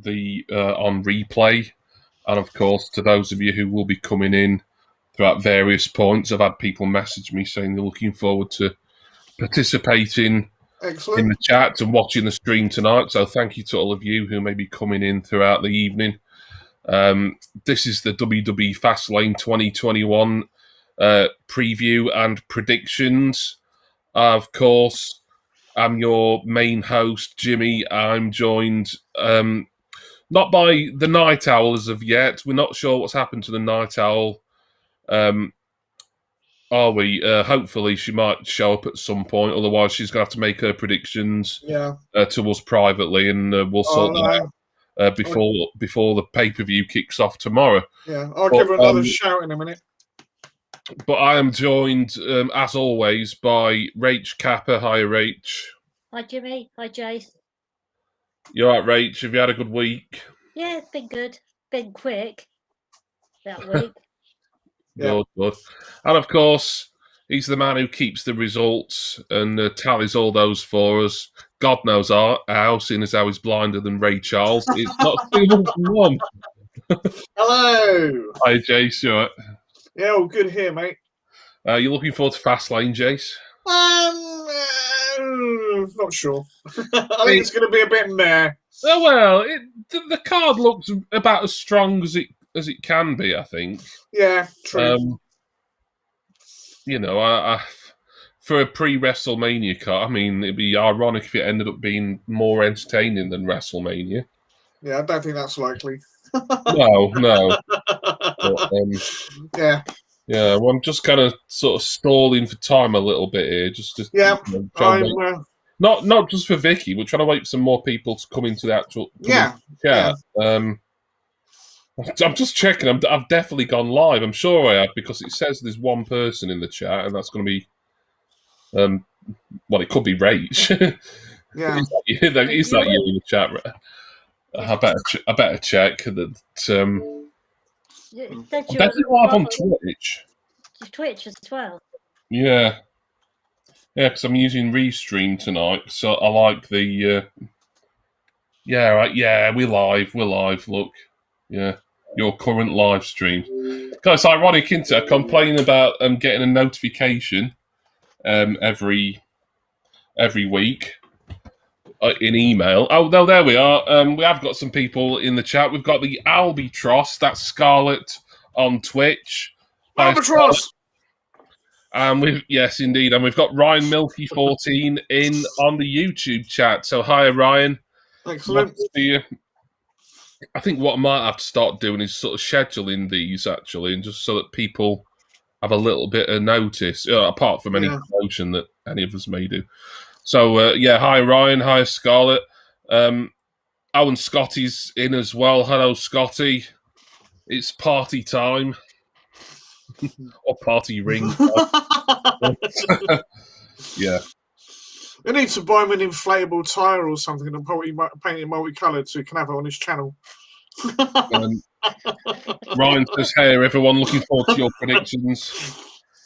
on replay, and of course to those of you who will be coming in throughout various points. I've had people message me saying they're looking forward to participating in the chat and watching the stream tonight. So thank you to all of you who may be coming in throughout the evening. This is the WWE Fastlane 2021 preview and predictions. Of course, I'm your main host, Jimmy. I'm joined not by the Night Owl as of yet. We're not sure what's happened to the Night Owl. Are we? Hopefully she might show up at some point. Otherwise, she's going to have to make her predictions to us privately, and we'll sort that out before the pay-per-view kicks off tomorrow. Yeah, I'll give her another shout in a minute. But I am joined, as always, by Rach Kappa. Hi, Rach. Hi, Jimmy. Hi, Jace. You all right, Rach? Have you had a good week? Yeah, it's been good. Been quick that week. Good. And of course, he's the man who keeps the results and tallies all those for us. God knows how, seeing as how he's blinder than Ray Charles. It's not 201. Hello. Hi, Jace. You all right? Yeah, all good here, mate. You looking forward to Fastlane, Jace? Not sure. I think it's going to be a bit meh. Oh well, the card looks about as strong as it can be. I think. Yeah, true. You know, I for a pre-WrestleMania card, I mean, it'd be ironic if it ended up being more entertaining than WrestleMania. Yeah, I don't think that's likely. No. But, yeah. Yeah, well, I'm just kind of sort of stalling for time a little bit here, just to not just for Vicky, we're trying to wait for some more people to come into the actual chat. Yeah. I'm just checking. I've definitely gone live. I'm sure I have because it says there's one person in the chat, and that's going to be, well, it could be Rach. Yeah, is that you in the chat? I better check that. I'm definitely live on Twitch. Twitch as well. Yeah, because I'm using Restream tonight, so I like the. Yeah, right. Yeah, we're live. Look, yeah, your current live stream. It's ironic, isn't it? I complain about getting a notification every week in email. Oh, no, there we are. We have got some people in the chat. We've got the Albatross. That's Scarlett on Twitch. Albatross. Yes, indeed, and we've got Ryan Milky 14 in on the YouTube chat. So hi, Ryan. Excellent. I think what I might have to start doing is sort of scheduling these actually, and just so that people have a little bit of notice, apart from any promotion that any of us may do. So hi Ryan, hi Scarlett. And Scotty's in as well. Hello, Scotty. It's party time. Or party ring. Yeah. He needs to buy him an inflatable tire or something and paint it multicoloured so he can have it on his channel. Ryan says, hey, everyone, looking forward to your predictions.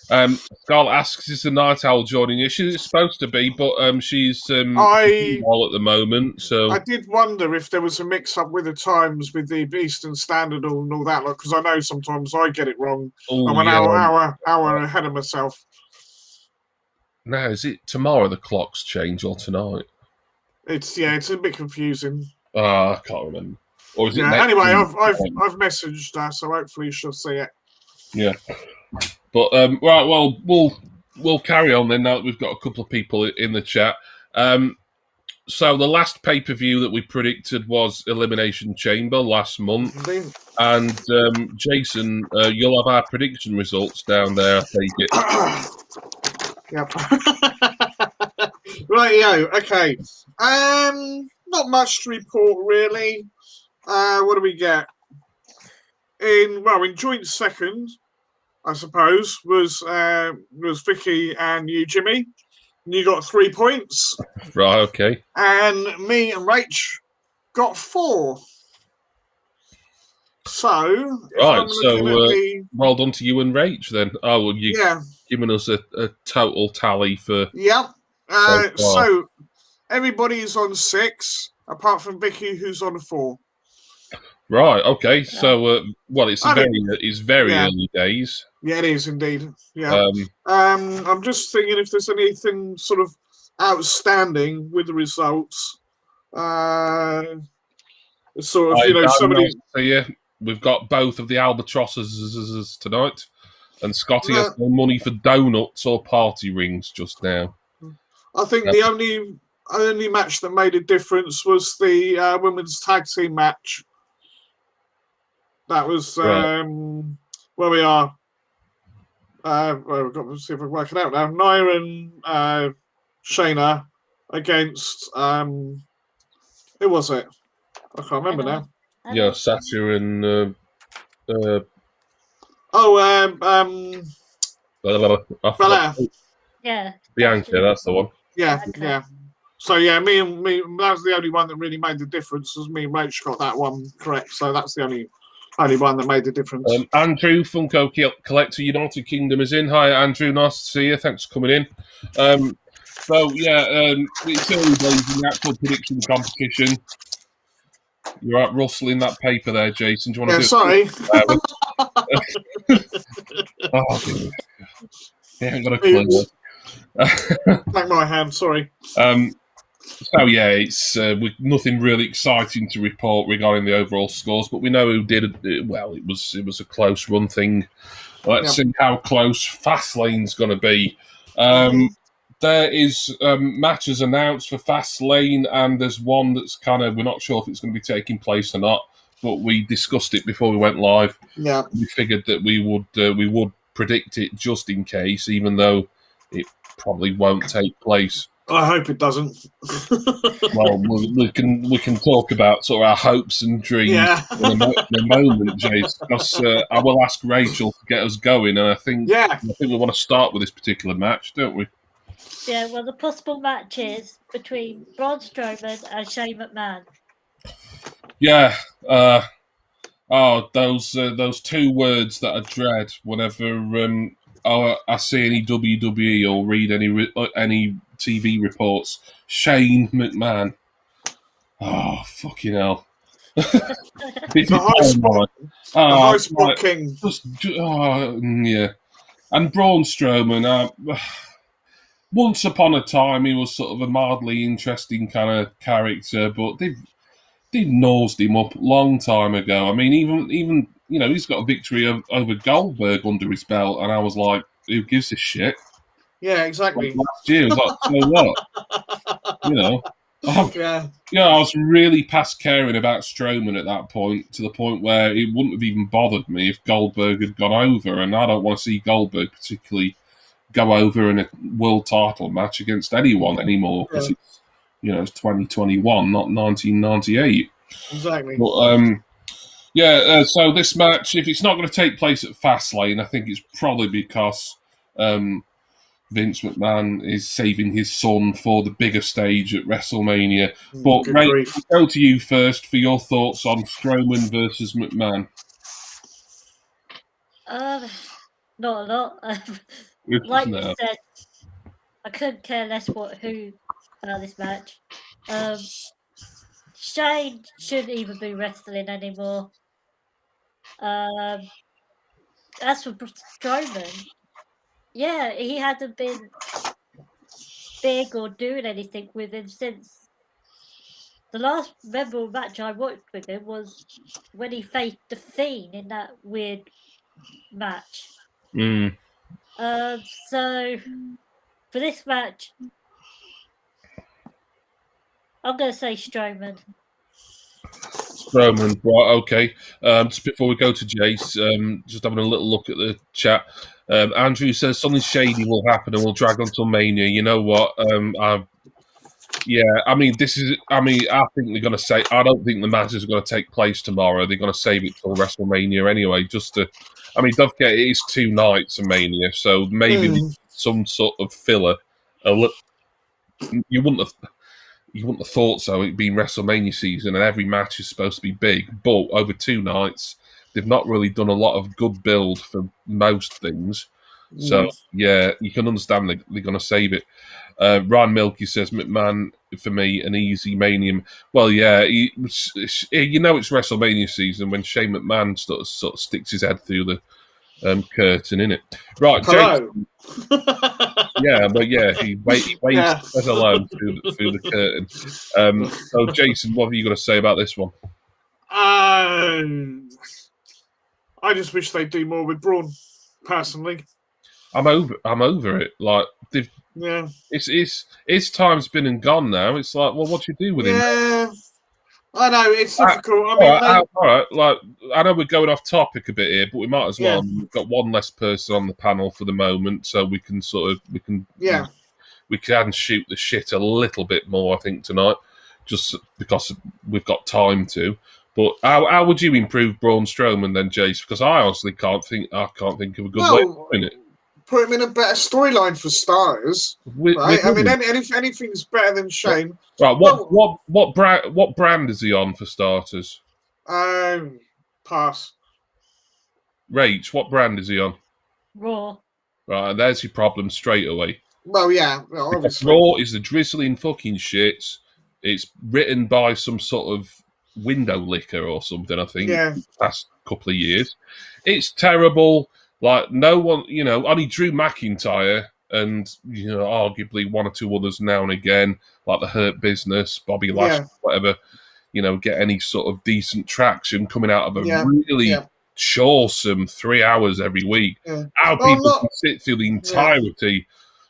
Scarlett asks, is the Night Owl joining you? She's supposed to be, but she's at the moment. So I did wonder if there was a mix-up with the times with the Eastern Standard and all that, because I know sometimes I get it wrong. I'm an hour ahead of myself. Now, is it tomorrow the clocks change or tonight? It's a bit confusing. I can't remember. Or is it anyway, I've messaged her, so hopefully she'll see it. Yeah. But right, well, we'll carry on then. Now that we've got a couple of people in the chat. So the last pay-per-view that we predicted was Elimination Chamber last month, and Jason, you'll have our prediction results down there. I take it. Yep. Rightio. Okay. Not much to report really. What do we get? In joint second, I suppose, was Vicky and you, Jimmy. You got 3 points. Right, okay. And me and Rach got 4. So, well done to you and Rach then. Oh, well, giving us a total tally for... Yep. So everybody's on 6, apart from Vicky, who's on 4. Right. Okay. So, well, it's very yeah. early days. Yeah, it is indeed. Yeah. I'm just thinking if there's anything sort of outstanding with the results. Sort of, somebody. We've got both of the albatrosses tonight, and Scotty has no money for donuts or party rings just now. I think the only match that made a difference was the women's tag team match. That was where we are. We've got to see if we can work it out now. Nia and Shayna against who was it? I can't remember now. Yeah, Sasha and yeah, Bianca, that's the one. Yeah. So yeah, me, that was the only one that really made the difference. Was me and Rach got that one correct. So that's the only one that made the difference. Andrew, Funko Collector United Kingdom is in. Hi, Andrew. Nice to see you. Thanks for coming in. It's early days in the actual prediction competition. You're out rustling that paper there, Jason. Do you want to do sorry. Oh, dear. Yeah, I haven't got a clue. Take my hand, sorry. It's with nothing really exciting to report regarding the overall scores, but we know who did it. Well, it was a close run thing. Let's see how close Fastlane's going to be. There is matches announced for Fastlane, and there's one that's we're not sure if it's going to be taking place or not, but we discussed it before we went live. Yeah, we figured that we would predict it just in case, even though it probably won't take place. I hope it doesn't. Well, we can talk about sort of our hopes and dreams in a moment, Jace. Because I will ask Rachel to get us going, and I think we want to start with this particular match, don't we? Yeah. Well, the possible matches between Braun Strowman and Shane McMahon. Yeah. Those two words that I dread whenever I see any WWE or read any TV reports. Shane McMahon. Oh, fucking hell. The high spot king. Yeah. And Braun Strowman, once upon a time, he was sort of a mildly interesting kind of character, but they've nosed him up a long time ago. I mean, even he's got a victory over Goldberg under his belt, and I was like, who gives a shit? Yeah, exactly. Like last year, I was like, so what? I was really past caring about Strowman at that point, to the point where it wouldn't have even bothered me if Goldberg had gone over, and I don't want to see Goldberg particularly go over in a world title match against anyone anymore, because it's 2021, not 1998. Exactly. But, so this match, if it's not going to take place at Fastlane, I think it's probably because Vince McMahon is saving his son for the bigger stage at WrestleMania. But Ray, I'll go to you first for your thoughts on Strowman versus McMahon. Not a lot. Like you said, I couldn't care less who about this match. Shane shouldn't even be wrestling anymore. As for Strowman, he hasn't been big or doing anything with him since the last memorable match I watched with him was when he faced The Fiend in that weird match. So for this match, I'm going to say Strowman. Strowman, right, okay. Just before we go to Jace, just having a little look at the chat. Andrew says something shady will happen and we'll drag on till Mania. You know what? I think they're going to say, I don't think the matches are going to take place tomorrow. They're going to save it till WrestleMania anyway, don't forget, it is 2 nights of Mania, so maybe some sort of filler. You wouldn't have thought so. It being WrestleMania season and every match is supposed to be big, but over 2 nights, they've not really done a lot of good build for most things. So you can understand they're going to save it. Ryan Milky says McMahon for me an easy Mania. Well, yeah, it's WrestleMania season when Shane McMahon sort of sticks his head through the curtain, innit? Right, hello. Yeah, but yeah, he waves says hello through the curtain. So, Jason, what have you got to say about this one? I just wish they'd do more with Braun, personally. I'm over it. Like, his time's been and gone now. It's like, well, what do you do with him? Yeah, I know it's difficult. All right. Like, I know we're going off topic a bit here, but we might as well. We've got one less person on the panel for the moment, so we can shoot the shit a little bit more. I think tonight, just because we've got time to. But how would you improve Braun Strowman then, Jace? Because I honestly can't think of a good way of doing it. Put him in a better storyline for starters, right? I mean, anything's better than Shane. Right. What brand is he on for starters? Pass. Rach, what brand is he on? Raw. Right, and there's your problem straight away. Well, yeah, obviously. Raw is the drizzling fucking shit. It's written by some sort of window licker or something, I think. Yeah. Past couple of years. It's terrible. Like, no one, only Drew McIntyre and, arguably one or two others now and again, like the Hurt Business, Bobby Lashley, whatever, get any sort of decent traction coming out of a really chawsome 3 hours every week. Yeah. How people can sit through the entirety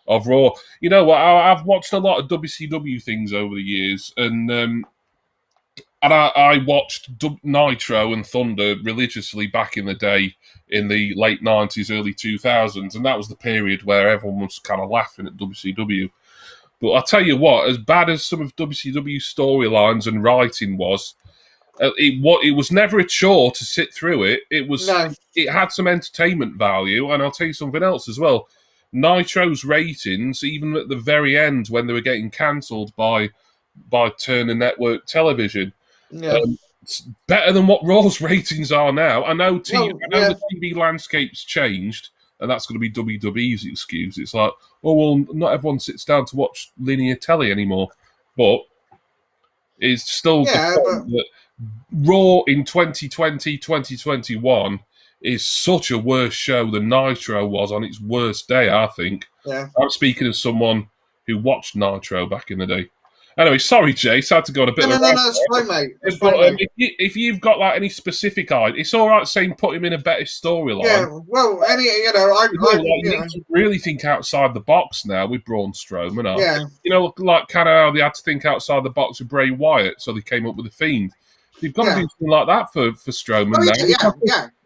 of Raw. You know what? I've watched a lot of WCW things over the years, and I watched Nitro and Thunder religiously back in the day, in the late 90s, early 2000s, and that was the period where everyone was kind of laughing at WCW. But I'll tell you what, as bad as some of WCW storylines and writing was, it was never a chore to sit through it. It had some entertainment value, and I'll tell you something else as well. Nitro's ratings, even at the very end when they were getting cancelled by Turner Network Television, it's better than what Raw's ratings are now. I know the TV landscape's changed, and that's going to be WWE's excuse. It's like, not everyone sits down to watch linear telly anymore. But it's still that Raw in 2020, 2021 is such a worse show than Nitro was on its worst day, I think. Yeah. I'm speaking as someone who watched Nitro back in the day. Anyway, sorry, Jace, I had to go on a bit of a... No, that's fine, mate. If you've got any specific idea, it's all right saying put him in a better storyline. Yeah, well, need to really think outside the box now with Braun Strowman. Like kind of how they had to think outside the box with Bray Wyatt, so they came up with The Fiend. You've got to do something like that for Strowman now.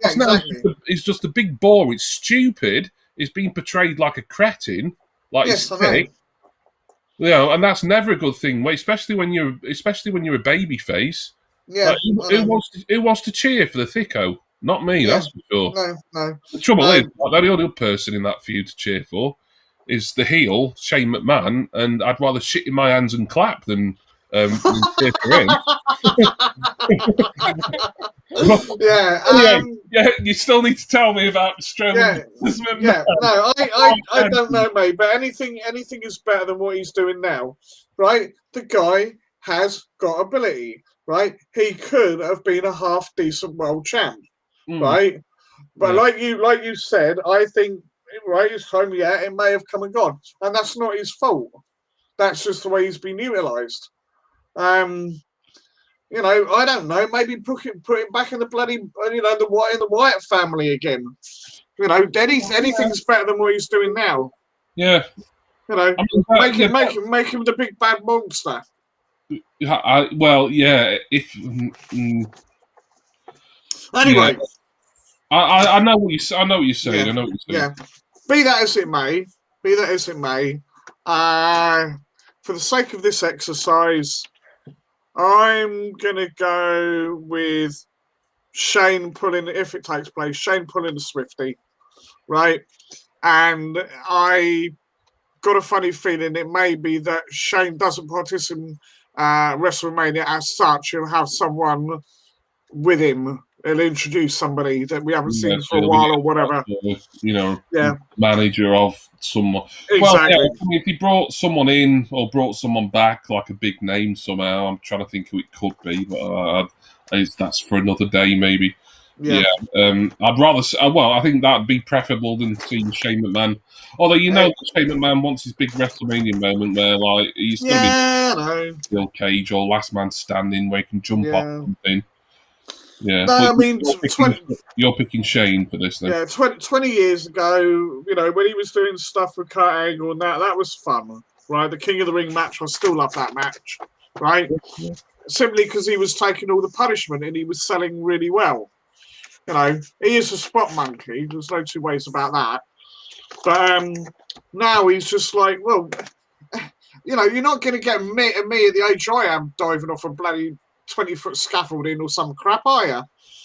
Exactly. It's just a big bore. It's stupid. It's being portrayed like a cretin, like he's sick. And that's never a good thing, especially when you're a baby face. Yeah. Who wants to cheer for the thicko? Not me, that's for sure. No. The trouble is, the only other person in that feud to cheer for is the heel, Shane McMahon, and I'd rather shit in my hands and clap than cheer for him. You still need to tell me about Strowman. I don't know, mate, but anything is better than what he's doing now, right? The guy has got ability, right? He could have been a half decent world champ, right? But like you said, I think his time, it may have come and gone, and that's not his fault. That's just the way he's been utilised. I don't know. Maybe put him back in the bloody, in the Wyatt family again. Anything's better than what he's doing now. Yeah. Make him the big bad monster. Anyway, I know what you're saying. Yeah. I know what you're saying. Yeah. Be that as it may. For the sake of this exercise, I'm going to go with Shane pulling, if it takes place, Shane pulling the Swiftie, right? And I got a funny feeling it may be that Shane doesn't participate in WrestleMania as such. He'll have someone with him it'll introduce somebody that we haven't seen for a while or whatever. Manager of someone. Exactly. Well, yeah, I mean, if he brought someone in or brought someone back, like a big name somehow, I'm trying to think who it could be, but that's for another day, maybe. Yeah. I'd rather. I think that'd be preferable than seeing Shane McMahon. Although Shane McMahon wants his big WrestleMania moment where he's going to be steel cage or last man standing where he can jump off something. Yeah, no, I mean, you're picking Shane for this, then. Yeah, 20 years ago, when he was doing stuff with Kurt Angle and that was fun, right? The King of the Ring match, I still love that match, right? Yeah. Simply because he was taking all the punishment and he was selling really well. He is a spot monkey. There's no two ways about that. But now he's just like, well, you're not going to get me at the age I am diving off a bloody 20-foot scaffolding or some crap, are you?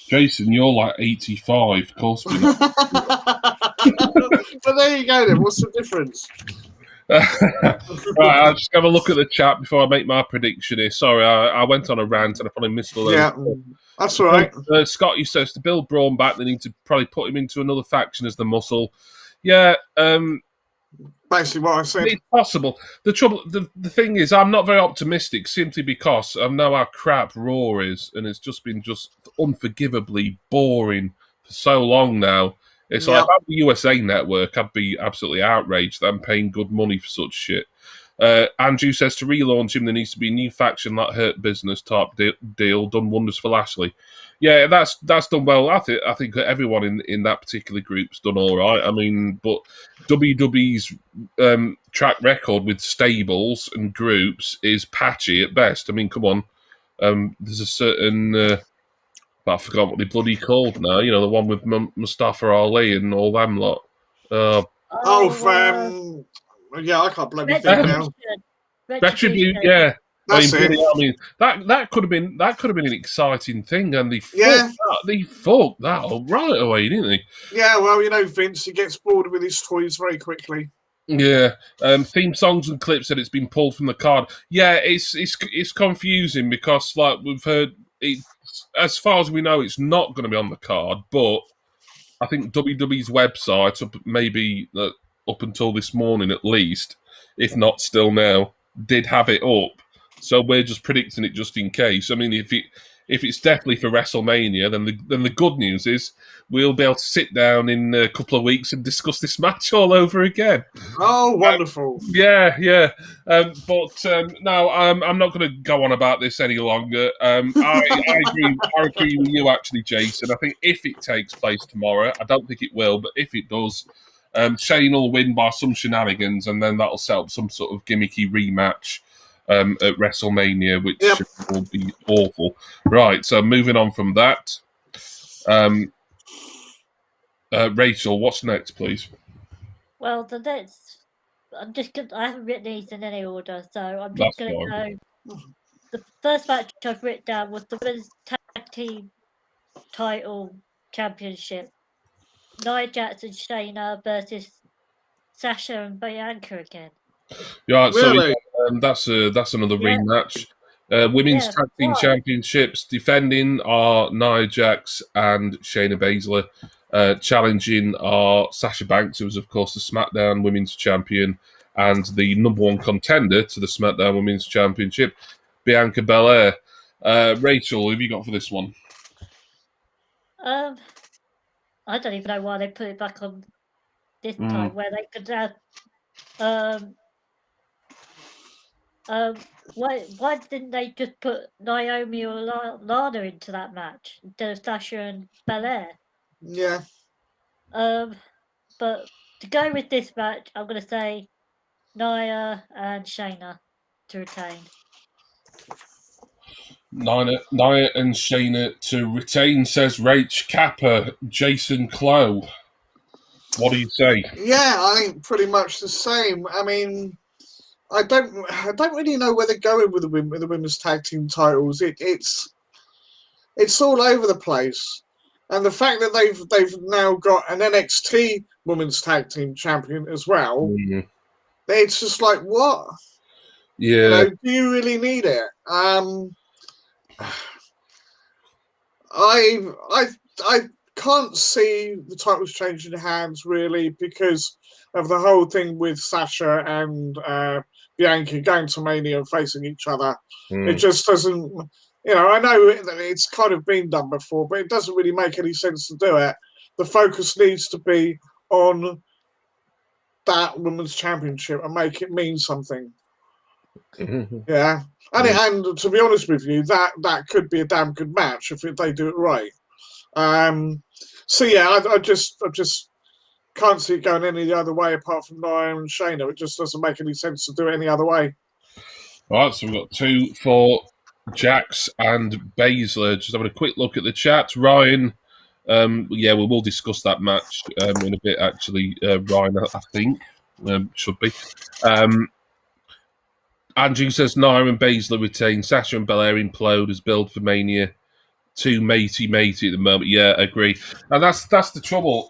Jason, you're like 85. Of course we're not. But there you go then. What's the difference? Right, I'll just have a look at the chat before I make my prediction here. Sorry, I went on a rant and I probably missed a lot. Yeah, that's all right. Scotty says to build Braun back, they need to probably put him into another faction as the Muscle. Yeah, basically what I said. It's possible. The thing is, I'm not very optimistic simply because I know how crap Raw is, and it's just been unforgivably boring for so long now. It's like, if I'm the USA Network, I'd be absolutely outraged that I'm paying good money for such shit. Andrew says to relaunch him, there needs to be a new faction that Hurt Business type deal, done wonders for Lashley. Yeah, that's done well. I think everyone in that particular group's done all right. I mean, but WWE's track record with stables and groups is patchy at best. I mean, come on. There's a certain... I forgot what they bloody called now. The one with Mustafa Ali and all them lot. Yeah, I can't blame you now. Retribution, yeah. That's it. I mean, that could have been an exciting thing, and they fucked that up right away, didn't they? Yeah, well, Vince, he gets bored with his toys very quickly. Yeah, theme songs and clips that it's been pulled from the card. Yeah, it's confusing because we've heard it. As far as we know, it's not going to be on the card, but I think WWE's website, maybe up until this morning at least, if not still now, did have it up. So we're just predicting it just in case. I mean, if it's definitely for WrestleMania, then the good news is we'll be able to sit down in a couple of weeks and discuss this match all over again. Oh, wonderful! Yeah. No, I'm not going to go on about this any longer. I agree with you, actually, Jason. I think if it takes place tomorrow, I don't think it will, but if it does, Shane will win by some shenanigans, and then that'll set up some sort of gimmicky rematch at WrestleMania, which will be awful. Right, so moving on from that. Rachel, what's next, please? Well, the next... I haven't written these in any order, so I'm just going to go... The first match I've written down was the Women's Tag Team Title Championship. Nia Jax and Shayna versus Sasha and Bianca again. Yeah, really? So that's another rematch. Women's Tag Team Championships defending are Nia Jax and Shayna Baszler. Challenging are Sasha Banks, who was, of course, the SmackDown Women's Champion and the number one contender to the SmackDown Women's Championship, Bianca Belair. Rachel, who have you got for this one? I don't even know why they put it back on this time, where they could have... why didn't they just put Naomi or Lana into that match instead of Sasha and Belair? Yeah. But to go with this match, I'm going to say Nia and Shayna to retain. Nia and Shayna to retain, says Rach Kappa. Jason Clow, what do you say? Yeah, I think pretty much the same. I mean, I don't really know where they're going with the women's tag team titles. It's all over the place, and the fact that they've now got an NXT women's tag team champion as well, it's just like, what? Yeah, do you really need it? I can't see the titles changing hands really because of the whole thing with Sasha and Bianca going to Mania and facing each other. It just doesn't. I know that it's kind of been done before, but it doesn't really make any sense to do it. The focus needs to be on that women's championship and make it mean something. Yeah. And to be honest with you, that could be a damn good match if they do it right. So yeah, I just can't see it going any other way apart from Nia and Shayna. It just doesn't make any sense to do it any other way. All right, so we've got 2 for Jax and Baszler. Just having a quick look at the chat. Ryan, we will discuss that match in a bit, actually. Ryan, I think, should be. Andrew says Nia and Baszler retain. Sasha and Belair implode as build for Mania. Too matey at the moment. Yeah, agree. And that's the trouble.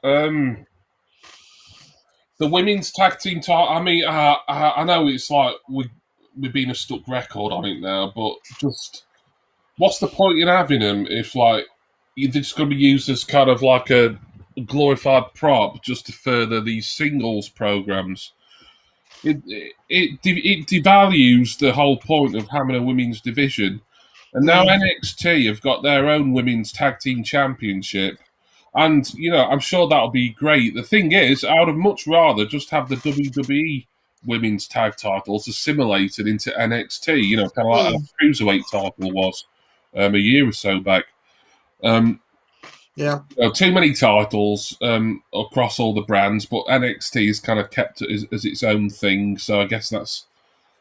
The women's tag team title. I mean, I know it's like we've been a stuck record on it now, but just what's the point in having them if like you're just going to be used as kind of like a glorified prop just to further these singles programs? It devalues the whole point of having a women's division. And now NXT have got their own women's tag team championship. And, I'm sure that'll be great. The thing is, I would have much rather just have the WWE women's tag titles assimilated into NXT, kind of like a cruiserweight title was a year or so back. Too many titles across all the brands, but NXT is kind of kept as its own thing. So I guess that's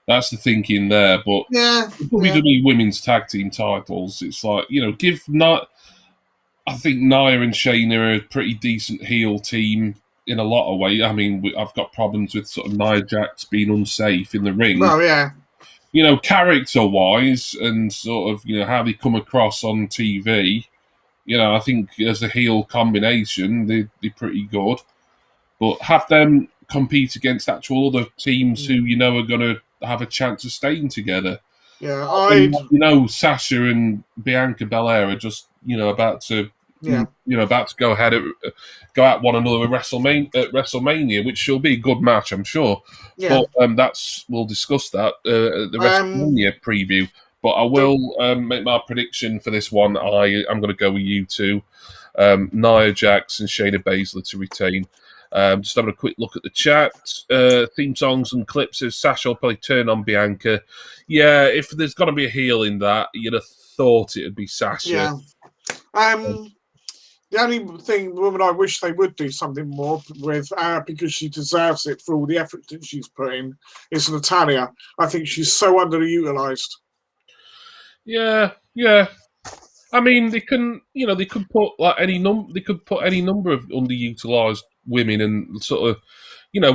the thinking there. But WWE women's tag team titles, it's like, I think Nia and Shayna are a pretty decent heel team in a lot of ways. I mean, I've got problems with sort of Nia Jax being unsafe in the ring. Oh, yeah. Character-wise and sort of, how they come across on TV, I think as a heel combination, they're pretty good. But have them compete against actual other teams who, are going to have a chance of staying together. Yeah, Sasha and Bianca Belair are just, about to go at one another at WrestleMania, which will be a good match, I'm sure. Yeah. But we'll discuss that at the WrestleMania preview. But I will make my prediction for this one. I'm going to go with you two, Nia Jax and Shayna Baszler to retain. Just having a quick look at the chat. Theme songs and clips of Sasha will probably turn on Bianca. Yeah, if there's going to be a heel in that, you'd have thought it would be Sasha. Yeah. The only woman I wish they would do something more with, because she deserves it for all the effort that she's put in, is Natalya. I think she's so underutilized. Yeah. I mean, they could put like any number of underutilized women and sort of,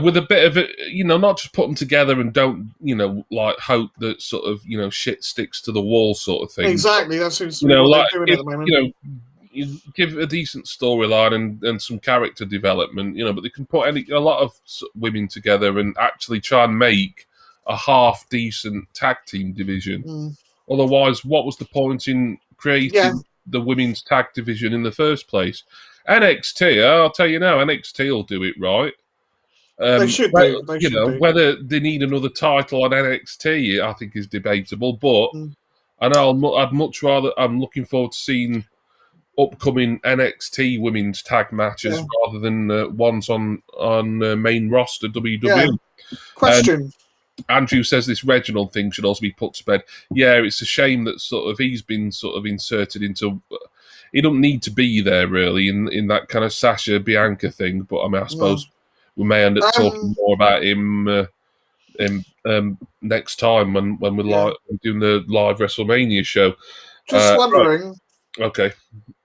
with a bit of it, not just put them together and don't, hope that sort of, shit sticks to the wall sort of thing. Exactly, that seems to be what they're doing at the moment. You give a decent storyline and some character development, but they can put a lot of women together and actually try and make a half decent tag team division. Otherwise, what was the point in creating the women's tag division in the first place? NXT, I'll tell you now, NXT will do it right. They should do. They should do. Whether they need another title on NXT, I think is debatable. But I know I'm looking forward to seeing upcoming NXT women's tag matches rather than ones on main roster WWE. Yeah. Question. Andrew says this Reginald thing should also be put to bed. Yeah, it's a shame that sort of he's been sort of inserted into. He don't need to be there really in that kind of Sasha Bianca thing. But I mean, I suppose we may end up talking more about him next time when we're doing the live WrestleMania show. Just wondering. Right. Okay.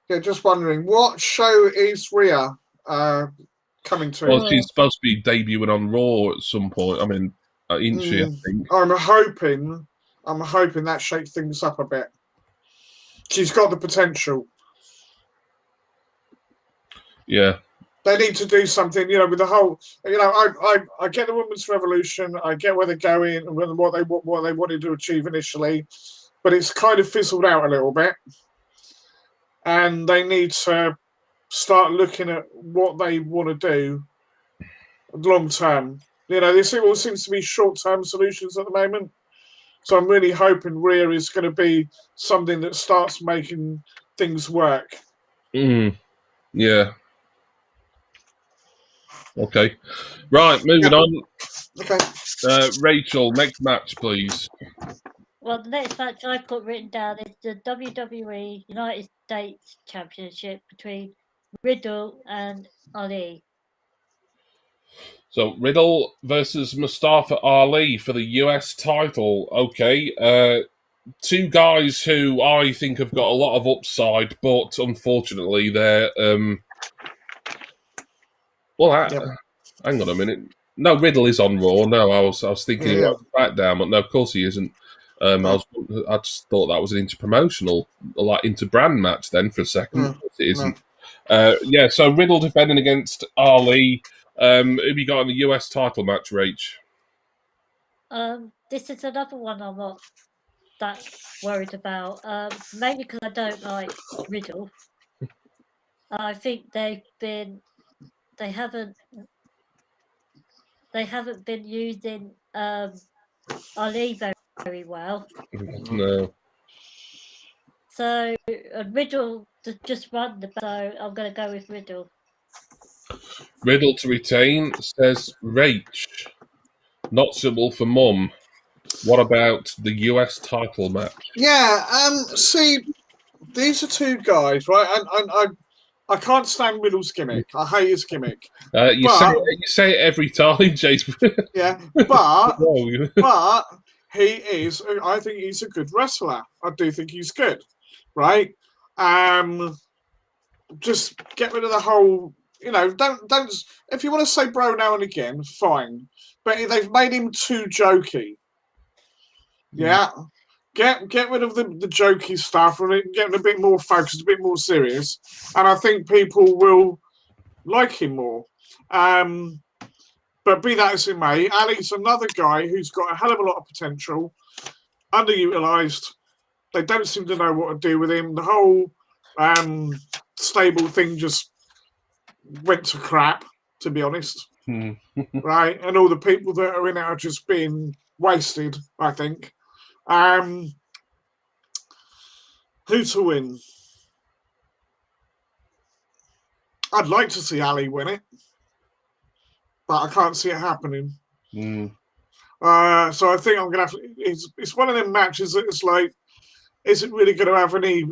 Yeah, just wondering what show is Rhea coming to? Well, she's supposed to be debuting on Raw at some point. I mean. Isn't she, I think? I'm hoping that shakes things up a bit. She's got the potential. Yeah. They need to do something, with the whole. I get the women's revolution. I get where they're going and what they wanted to achieve initially, but it's kind of fizzled out a little bit. and they need to start looking at what they want to do long term. This all seems to be short term solutions at the moment. So I'm really hoping Rhea is going to be something that starts making things work. Yeah. Okay. Right, moving on. Okay. Rachel, next match, please. Well, the next match I've got written down is the WWE United States Championship between Riddle and Ali. So Riddle versus Mustafa Ali for the US title. Okay. Two guys who I think have got a lot of upside, but unfortunately they're hang on a minute. No, Riddle is on Raw. No, I was thinking about SmackDown, but no, of course he isn't. I just thought that was an interpromotional, like interbrand match then for a second. It isn't. So Riddle defending against Ali. Who have you got in the US title match, Rach? This is another one I'm not that worried about. Mainly because I don't like Riddle. I think they haven't been using Ali very well. No. So Riddle just won so I'm going to go with Riddle. Riddle to retain, says Rach. Not suitable for Mum. What about the US title match? Yeah, see, these are two guys, right? And I can't stand Riddle's gimmick. I hate his gimmick. You say it every time, Jason. Yeah, but he is. I think he's a good wrestler. I do think he's good, right? Just get rid of the whole. Don't. If you want to say bro now and again, fine. But they've made him too jokey. Yeah. Get rid of the jokey stuff and get him a bit more focused, a bit more serious, and I think people will like him more. But be that as it may, Ali's another guy who's got a hell of a lot of potential, underutilized. They don't seem to know what to do with him. The whole stable thing just went to crap, to be honest. Right? And all the people that are in it are just being wasted, I think. Who to win? I'd like to see Ali win it, but I can't see it happening. So I think I'm gonna have. It's one of them matches that it's like, is it really going to have any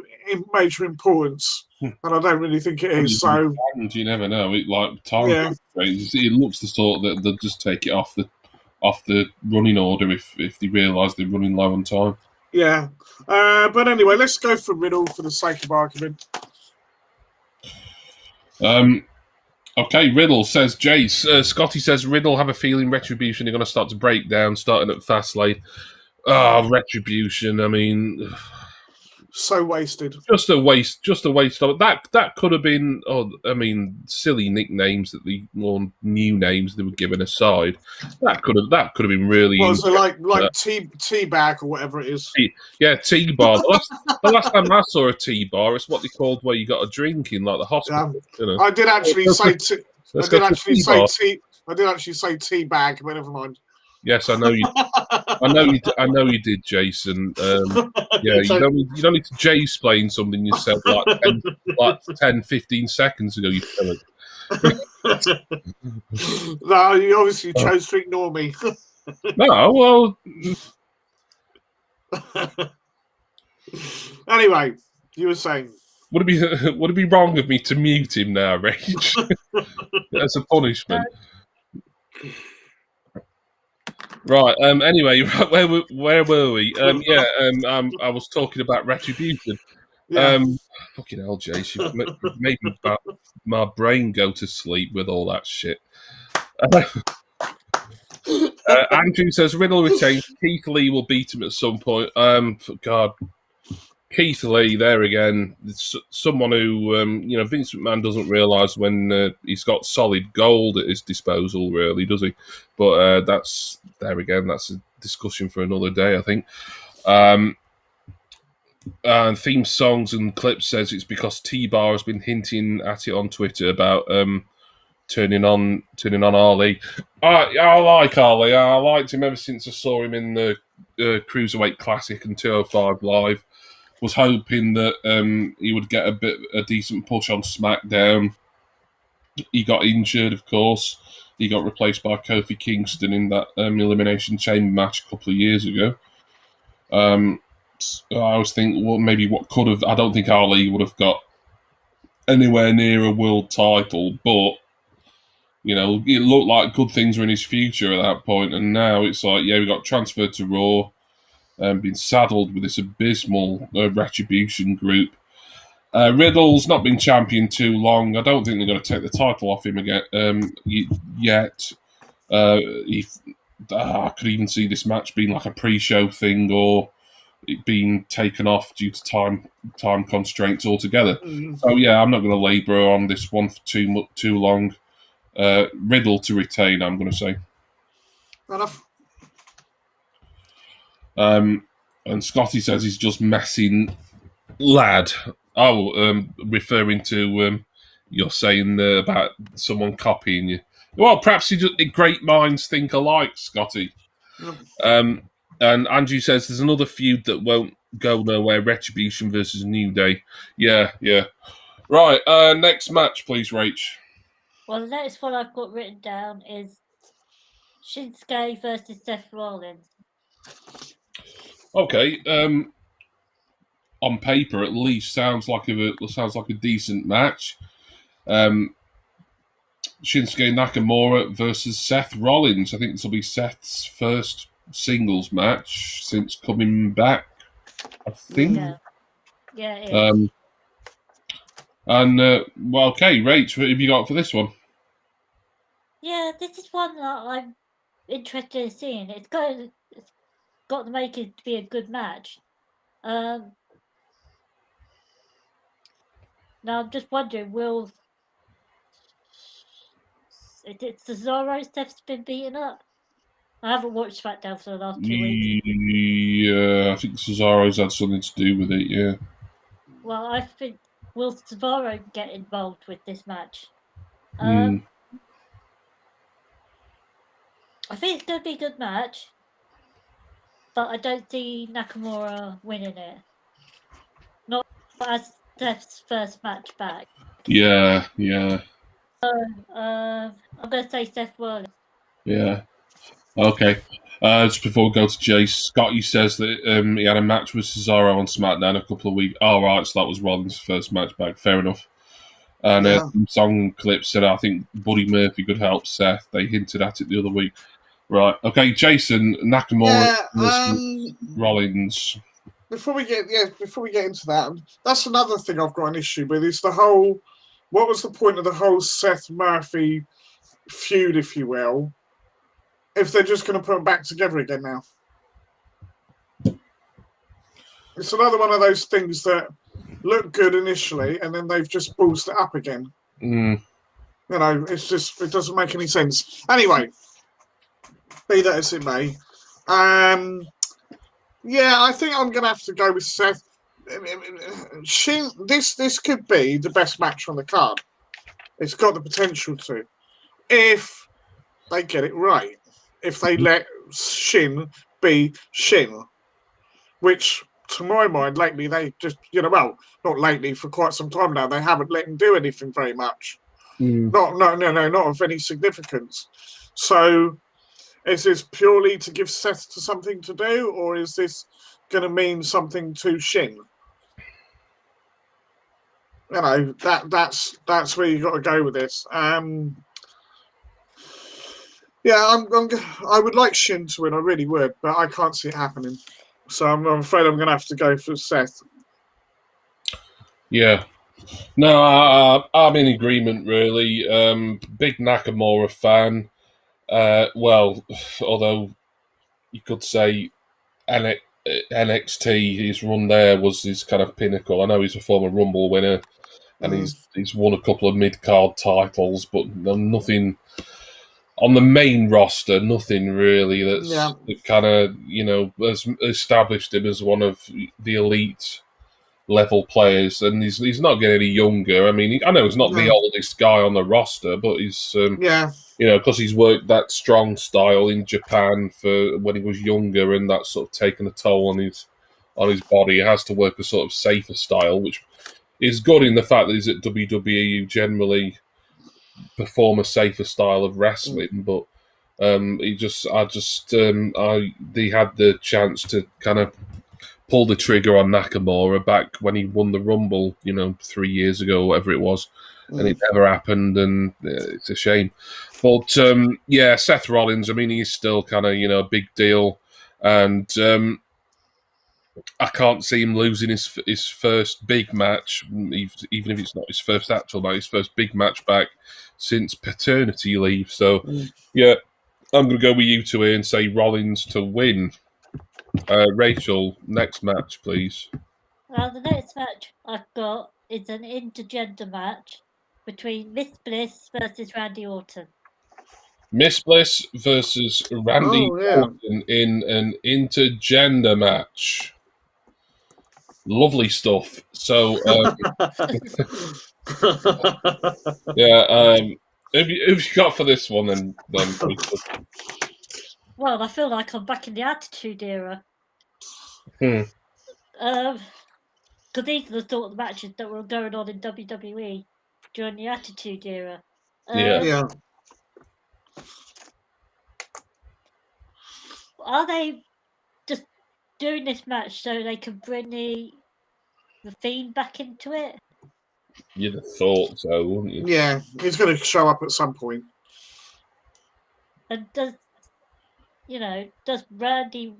major importance? And I don't really think it is. So you never know. It looks the sort that they'll just take it off the running order if they realise they're running low on time. Yeah. But anyway, let's go for Riddle for the sake of argument. Okay, Riddle, says Jace. Scotty says Riddle have a feeling Retribution are going to start to break down, starting at Fastlane. Retribution, I mean... So wasted. Just a waste of it. That could have been, silly nicknames or new names they were given aside. That could have been really. Well, so like T-bag or whatever it is. T-bar. The last time I saw a T-bar, it's what they called where you got a drink in, like the hospital. Yeah. I did actually say T-bag, but never mind. Yes, I know you. I know you did, Jason. You don't need to J-splain something you said like 10, 15 seconds ago. You tell it. No, you obviously chose to ignore me. No, well. Anyway, you were saying. Would it be wrong of me to mute him now, Rage? As a punishment. Right. Anyway, where were we? I was talking about Retribution. Yeah. Fucking hell, Jace, you've made my brain go to sleep with all that shit. Andrew says Riddle retains. Keith Lee will beat him at some point. God, Keith Lee there again. Someone who Vince McMahon doesn't realise when he's got solid gold at his disposal, really, does he? But that's there again. That's a discussion for another day, I think. And theme songs and clips says it's because T-Bar has been hinting at it on Twitter about turning on Ali. I like Ali. I liked him ever since I saw him in the Cruiserweight Classic and 205 Live. Was hoping that he would get a decent push on SmackDown. He got injured, of course. He got replaced by Kofi Kingston in that Elimination Chamber match a couple of years ago. I always think, well, maybe what could have... I don't think Ali would have got anywhere near a world title, but, you know, it looked like good things were in his future at that point, and now it's like, yeah, we got transferred to Raw, been saddled with this abysmal Retribution group. Riddle's not been champion too long. I don't think they're going to take the title off him again yet. I could even see this match being like a pre-show thing, or it being taken off due to time constraints altogether. So yeah, I'm not going to labour on this one for too long. Riddle to retain, I'm going to say. Fair enough. And Scotty says he's just messing, lad. Oh, referring to you're saying about someone copying you. Well, perhaps great minds think alike, Scotty. Yep. And Andrew says there's another feud that won't go nowhere, Retribution versus New Day. Yeah. Right, next match, please, Rach. Well, the next one I've got written down is Shinsuke versus Seth Rollins. Okay, on paper at least sounds like a decent match. Shinsuke Nakamura versus Seth Rollins. I think this will be Seth's first singles match since coming back, I think. Yeah, it is. Well, okay, Rach, what have you got for this one? Yeah, this is one that I'm interested in seeing. It's got to make it to be a good match. Now I'm just wondering, will it's Cesaro Steph's been beaten up? I haven't watched SmackDown for the last 2 weeks. Yeah, I think Cesaro's had something to do with it, yeah. Well, I think, will Cesaro get involved with this match? I think it's going to be a good match, but I don't see Nakamura winning it. Not as Steph's first match back. Yeah. So, I'm going to say Seth Rollins. Yeah. Okay. Just before we go to Jace, Scotty says that he had a match with Cesaro on SmackDown a couple of weeks. Oh, right, so that was Rollins' first match back. Fair enough. And some song clips said, I think Buddy Murphy could help Seth. They hinted at it the other week. Right. Okay, Jason, Nakamura versus Rollins. Before we get into that, that's another thing I've got an issue with, is the whole, what was the point of the whole Seth Murphy feud, if you will, if they're just going to put them back together again now? It's another one of those things that look good initially, and then they've just boosted it up again. You know, it's just, it doesn't make any sense. Anyway, be that as it may. Yeah, I think I'm going to have to go with Seth. This could be the best match on the card. It's got the potential to, if they get it right. If they let Shin be Shin, which, to my mind, lately they just, well, not lately, for quite some time now, they haven't let him do anything very much. Not of any significance. So, is this purely to give Seth to something to do, or is this going to mean something to Shin? That's where you got to go with this. Yeah, I would like Shin to win, I really would, but I can't see it happening. So I'm afraid I'm going to have to go for Seth. Yeah. No, I'm in agreement, really. Big Nakamura fan. Well, although you could say NXT, his run there was his kind of pinnacle. I know he's a former Rumble winner, and he's won a couple of mid-card titles, but nothing on the main roster, nothing really that's kind of, has established him as one of the elite level players, and he's not getting any younger. I mean, I know he's not the oldest guy on the roster, but he's because he's worked that strong style in Japan for when he was younger, and that's sort of taken a toll on his body. He has to work a sort of safer style, which is good in the fact that he's at WWE. You generally perform a safer style of wrestling, but they had the chance to kind of pull the trigger on Nakamura back when he won the Rumble, 3 years ago, whatever it was, and it never happened, and it's a shame. But Seth Rollins, I mean, he's still kind of a big deal, and I can't see him losing his first big match, even if it's not his first actual match, his first big match back since paternity leave. So, I'm going to go with you two here and say Rollins to win. Rachel, next match, please. The next match I've got is an intergender match between Miss Bliss versus Randy Orton. Miss Bliss versus Randy Orton in an intergender match. Lovely stuff. So, who've you got for this one then? Well, I feel like I'm back in the Attitude Era. Because these are the sort of matches that were going on in WWE during the Attitude Era. Are they just doing this match so they can bring the Fiend back into it? You'd have thought so, wouldn't you? Yeah, he's going to show up at some point. And does Randy...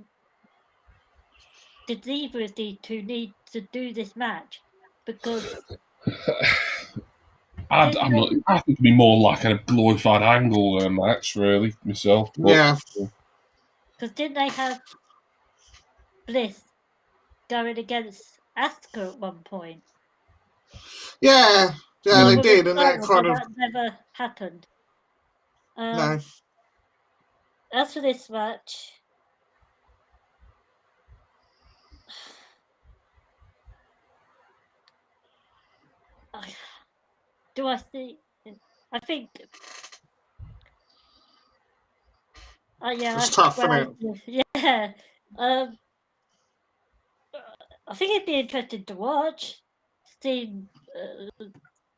Did either of these two need to do this match? Because... I think it'd be more like a glorified angle match, really, myself. Yeah. Because didn't they have Bliss going against Asuka at one point? Yeah, they did, and that kind of never happened. No. As for this match, do I see? I think. It's tough, isn't it? Yeah. I think it'd be interesting to watch. Seeing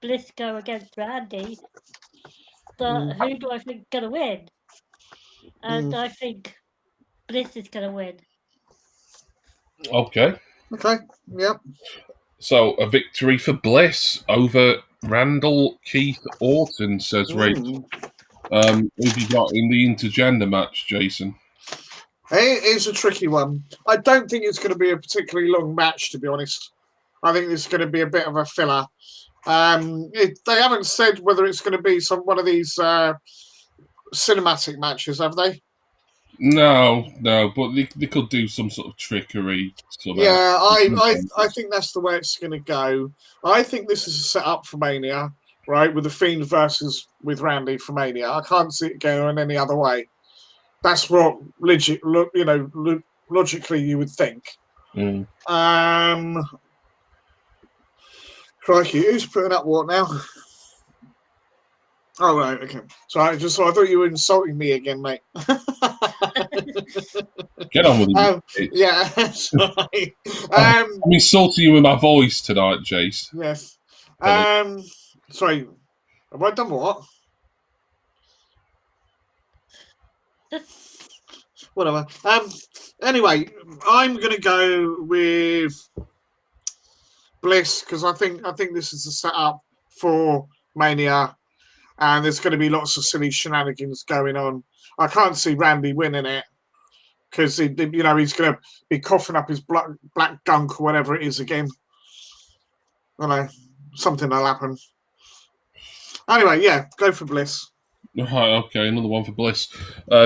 Bliss go against Randy. But who do I think is going to win? And I think Bliss is going to win. Okay, yep. So a victory for Bliss over Randall Keith Orton, says Rachel. Who have you got in the intergender match, Jason? It is a tricky one. I don't think it's going to be a particularly long match, to be honest. I think it's going to be a bit of a filler. They haven't said whether it's going to be one of these cinematic matches, have they? No, but they could do some sort of trickery. I think that's the way it's going to go. I think this is a setup for Mania, right? With the Fiend with Randy for Mania. I can't see it going any other way. That's what logically you would think. Crikey, who's putting up what now? Oh, right, okay. So I thought you were insulting me again, mate. Get on with it. Yeah, sorry. I'm insulting you with my voice tonight, Jace. Yes. Sorry. Have I done what? Whatever. Anyway, I'm going to go with Bliss because I think this is a setup for Mania, and there's going to be lots of silly shenanigans going on. I can't see Randy winning it because he's going to be coughing up his black gunk or whatever it is again. I don't know, something will happen. Anyway, yeah, go for Bliss. Right, okay, another one for Bliss.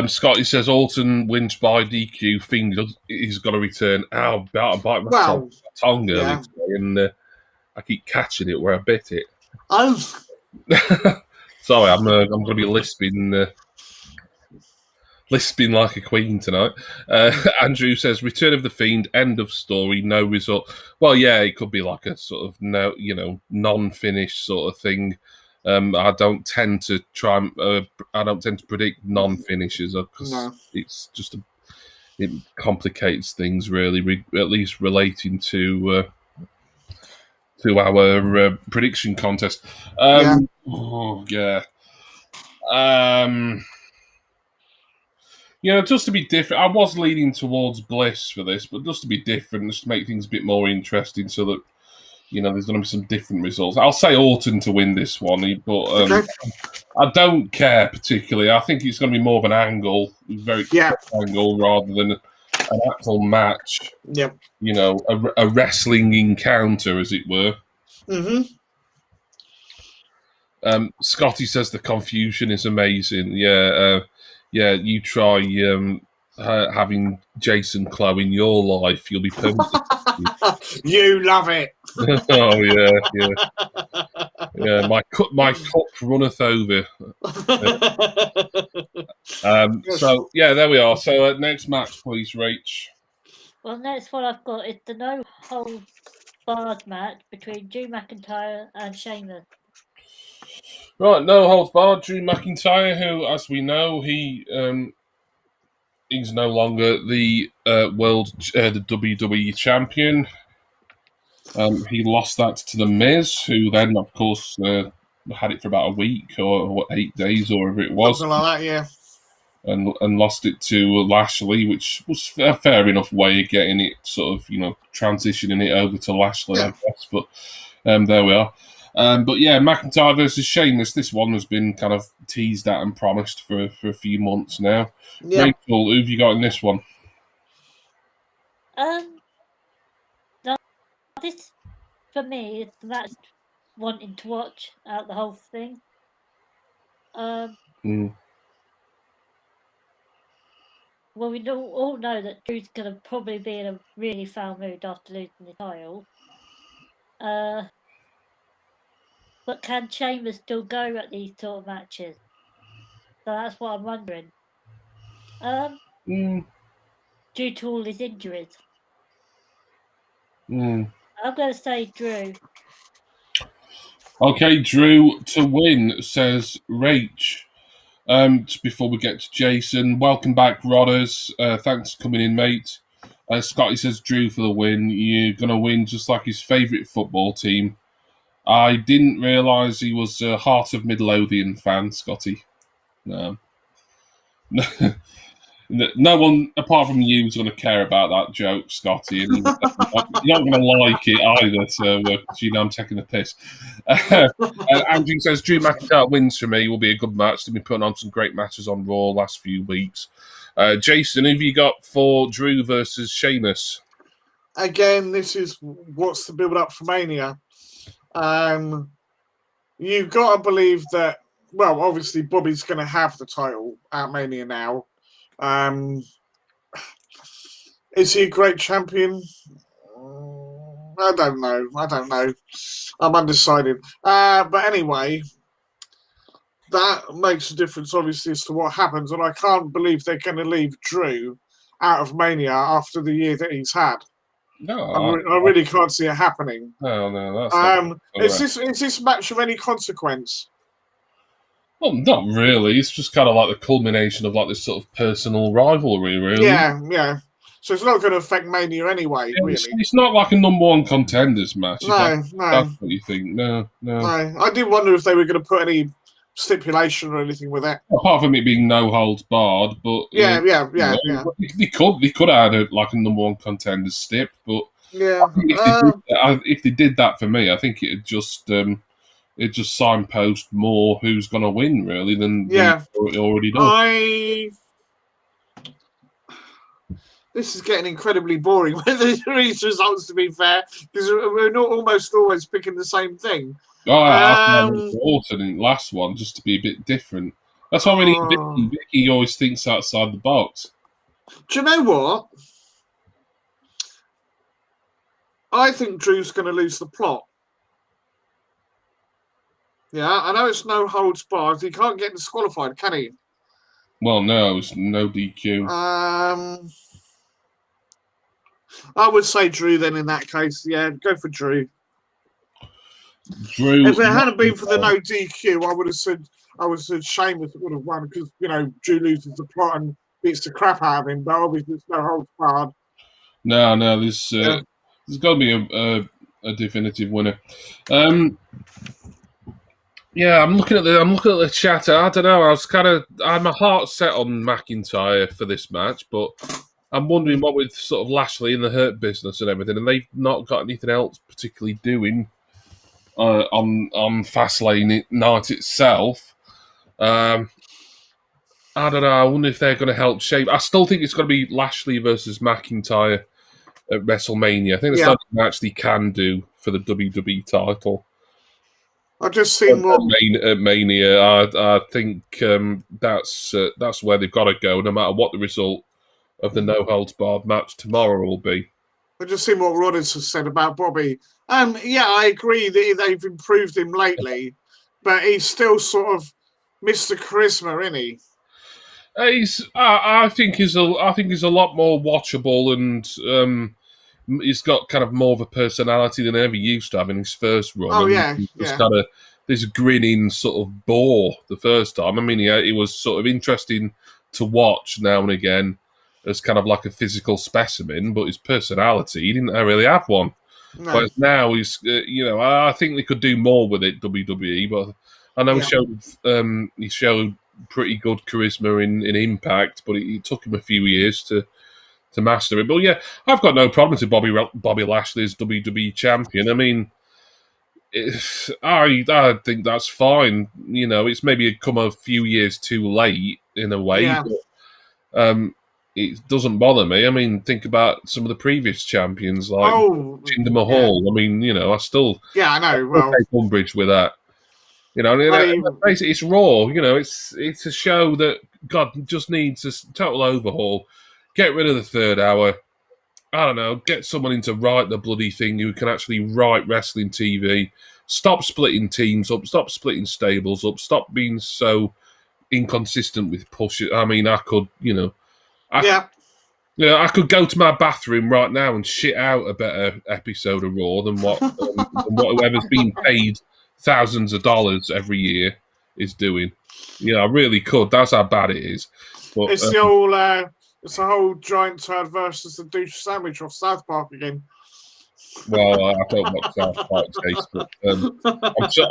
Scotty says Orton wins by DQ. Fiend, he's got to return. Ow, I bite my tongue early today, and I keep catching it where I bit it. Oh. Sorry, I'm going to be lisping. lisping like a queen tonight. Andrew says, "Return of the Fiend, end of story, no result." Well, yeah, it could be like a sort of non-finish sort of thing. I don't tend to predict non-finishes because it's just it complicates things really, at least relating to our prediction contest. Oh, yeah. Just to be different, I was leaning towards Bliss for this, but just to be different, just to make things a bit more interesting so that, there's going to be some different results. I'll say Orton to win this one, but I don't care particularly. I think it's going to be more of an angle, very quick angle, rather than an actual match. Yep. A wrestling encounter, as it were. Mm-hmm. Scotty says the confusion is amazing. Yeah, you try having Jason Clough in your life, you'll be permanently. You love it. Oh yeah. My cup runneth over. So yeah, there we are. So next match, please, Rach. Well, next one I've got is the no hold barred match between Drew McIntyre and Shameless. Right, no holds barred. Drew McIntyre, who, as we know, he's no longer the the WWE champion. He lost that to The Miz, who then, of course, had it for about a week or 8 days or whatever it was. Something like that, yeah. And lost it to Lashley, which was a fair enough way of getting it sort of, transitioning it over to Lashley, I guess. But there we are. But yeah, McIntyre versus Sheamus. This one has been kind of teased at and promised for a few months now. Yeah. Rachel, who have you got in this one? This for me is the match wanting to watch out the whole thing. Well, we all know that Drew's going to probably be in a really foul mood after losing the title. But can Sheamus still go at these sort of matches? So that's what I'm wondering. Due to all his injuries. I'm going to say Drew. Okay, Drew to win, says Rach. Just before we get to Jason, welcome back, Rodders. Thanks for coming in, mate. Scotty says Drew for the win. You're going to win just like his favourite football team. I didn't realise he was a Heart of Midlothian fan, Scotty. No. No one, apart from you, is going to care about that joke, Scotty. And you're not going to like it either, so I'm taking the piss. Andrew says, Drew McIntyre wins for me. Will be a good match. They've been putting on some great matches on Raw last few weeks. Jason, who have you got for Drew versus Sheamus? Again, this is what's the build-up for Mania. You've got to believe that, well, obviously Bobby's going to have the title at Mania now. Is he a great champion? I don't know. I'm undecided. But anyway, that makes a difference, obviously, as to what happens. And I can't believe they're going to leave Drew out of Mania after the year that he's had. No, I really can't see it happening. No, that's is this match of any consequence? Well, not really. It's just kind of like the culmination of like this sort of personal rivalry, really. Yeah. So it's not going to affect Mania anyway, really. It's not like a number one contenders match. No. That's what you think. No. I did wonder if they were going to put any stipulation or anything with it. Apart from it being no holds barred, but yeah. They could add a number one contenders stip, but yeah. If they did that for me, I think it'd just signpost more who's going to win, really, than it already does. This is getting incredibly boring with these results, to be fair, because we're not almost always picking the same thing. I Orton in the last one just to be a bit different. That's why we need Vicky. Vicky always thinks outside the box. Do you know what? I think Drew's going to lose the plot. Yeah, I know it's no holds barred. He can't get disqualified, can he? Well, no, it was no DQ. I would say Drew then in that case. Yeah, go for Drew. Drew. If it hadn't been for the no DQ, I would have said Sheamus would have won because Drew loses the plot and beats the crap out of him. But obviously, it's no holds barred. No, there's got to be a definitive winner. Yeah, I'm looking at the chat. I don't know. I had my heart set on McIntyre for this match, but I'm wondering what with sort of Lashley in the Hurt Business and everything, and they've not got anything else particularly doing on Fastlane night itself. I don't know. I wonder if they're going to help shape. I still think it's going to be Lashley versus McIntyre at WrestleMania. I think that's something they actually can do for the WWE title. I just seen what at Mania. I think that's where they've got to go, no matter what the result of the no holds barred match tomorrow will be. I just seen what Rollins has said about Bobby. Yeah, I agree that they've improved him lately, but he's still sort of Mr. Charisma, isn't he? I think he's a lot more watchable, and he's got kind of more of a personality than he ever used to have in his first run. Oh, yeah. Kind of this grinning sort of bore the first time. I mean, he was sort of interesting to watch now and again as kind of like a physical specimen, but his personality, he didn't really have one. No. But now he's, I think they could do more with it, WWE, but I know he showed pretty good charisma in Impact, but it took him a few years to master it. But yeah, I've got no problem with Bobby Lashley as WWE champion. I mean, I think that's fine. It's maybe come a few years too late in a way, but it doesn't bother me. I mean, think about some of the previous champions like Jinder Mahal. Yeah. I mean, I still I know. Take umbrage with that. Basically, it's Raw. It's a show that God just needs a total overhaul. Get rid of the third hour. I don't know. Get someone in to write the bloody thing who can actually write wrestling TV. Stop splitting teams up. Stop splitting stables up. Stop being so inconsistent with pushes. I mean, I could, I could go to my bathroom right now and shit out a better episode of Raw than what whoever's being paid thousands of dollars every year is doing. I really could. That's how bad it is. But, it's the old. It's a whole giant turd versus the douche sandwich off South Park again. Well, I don't watch South Park, Chase, but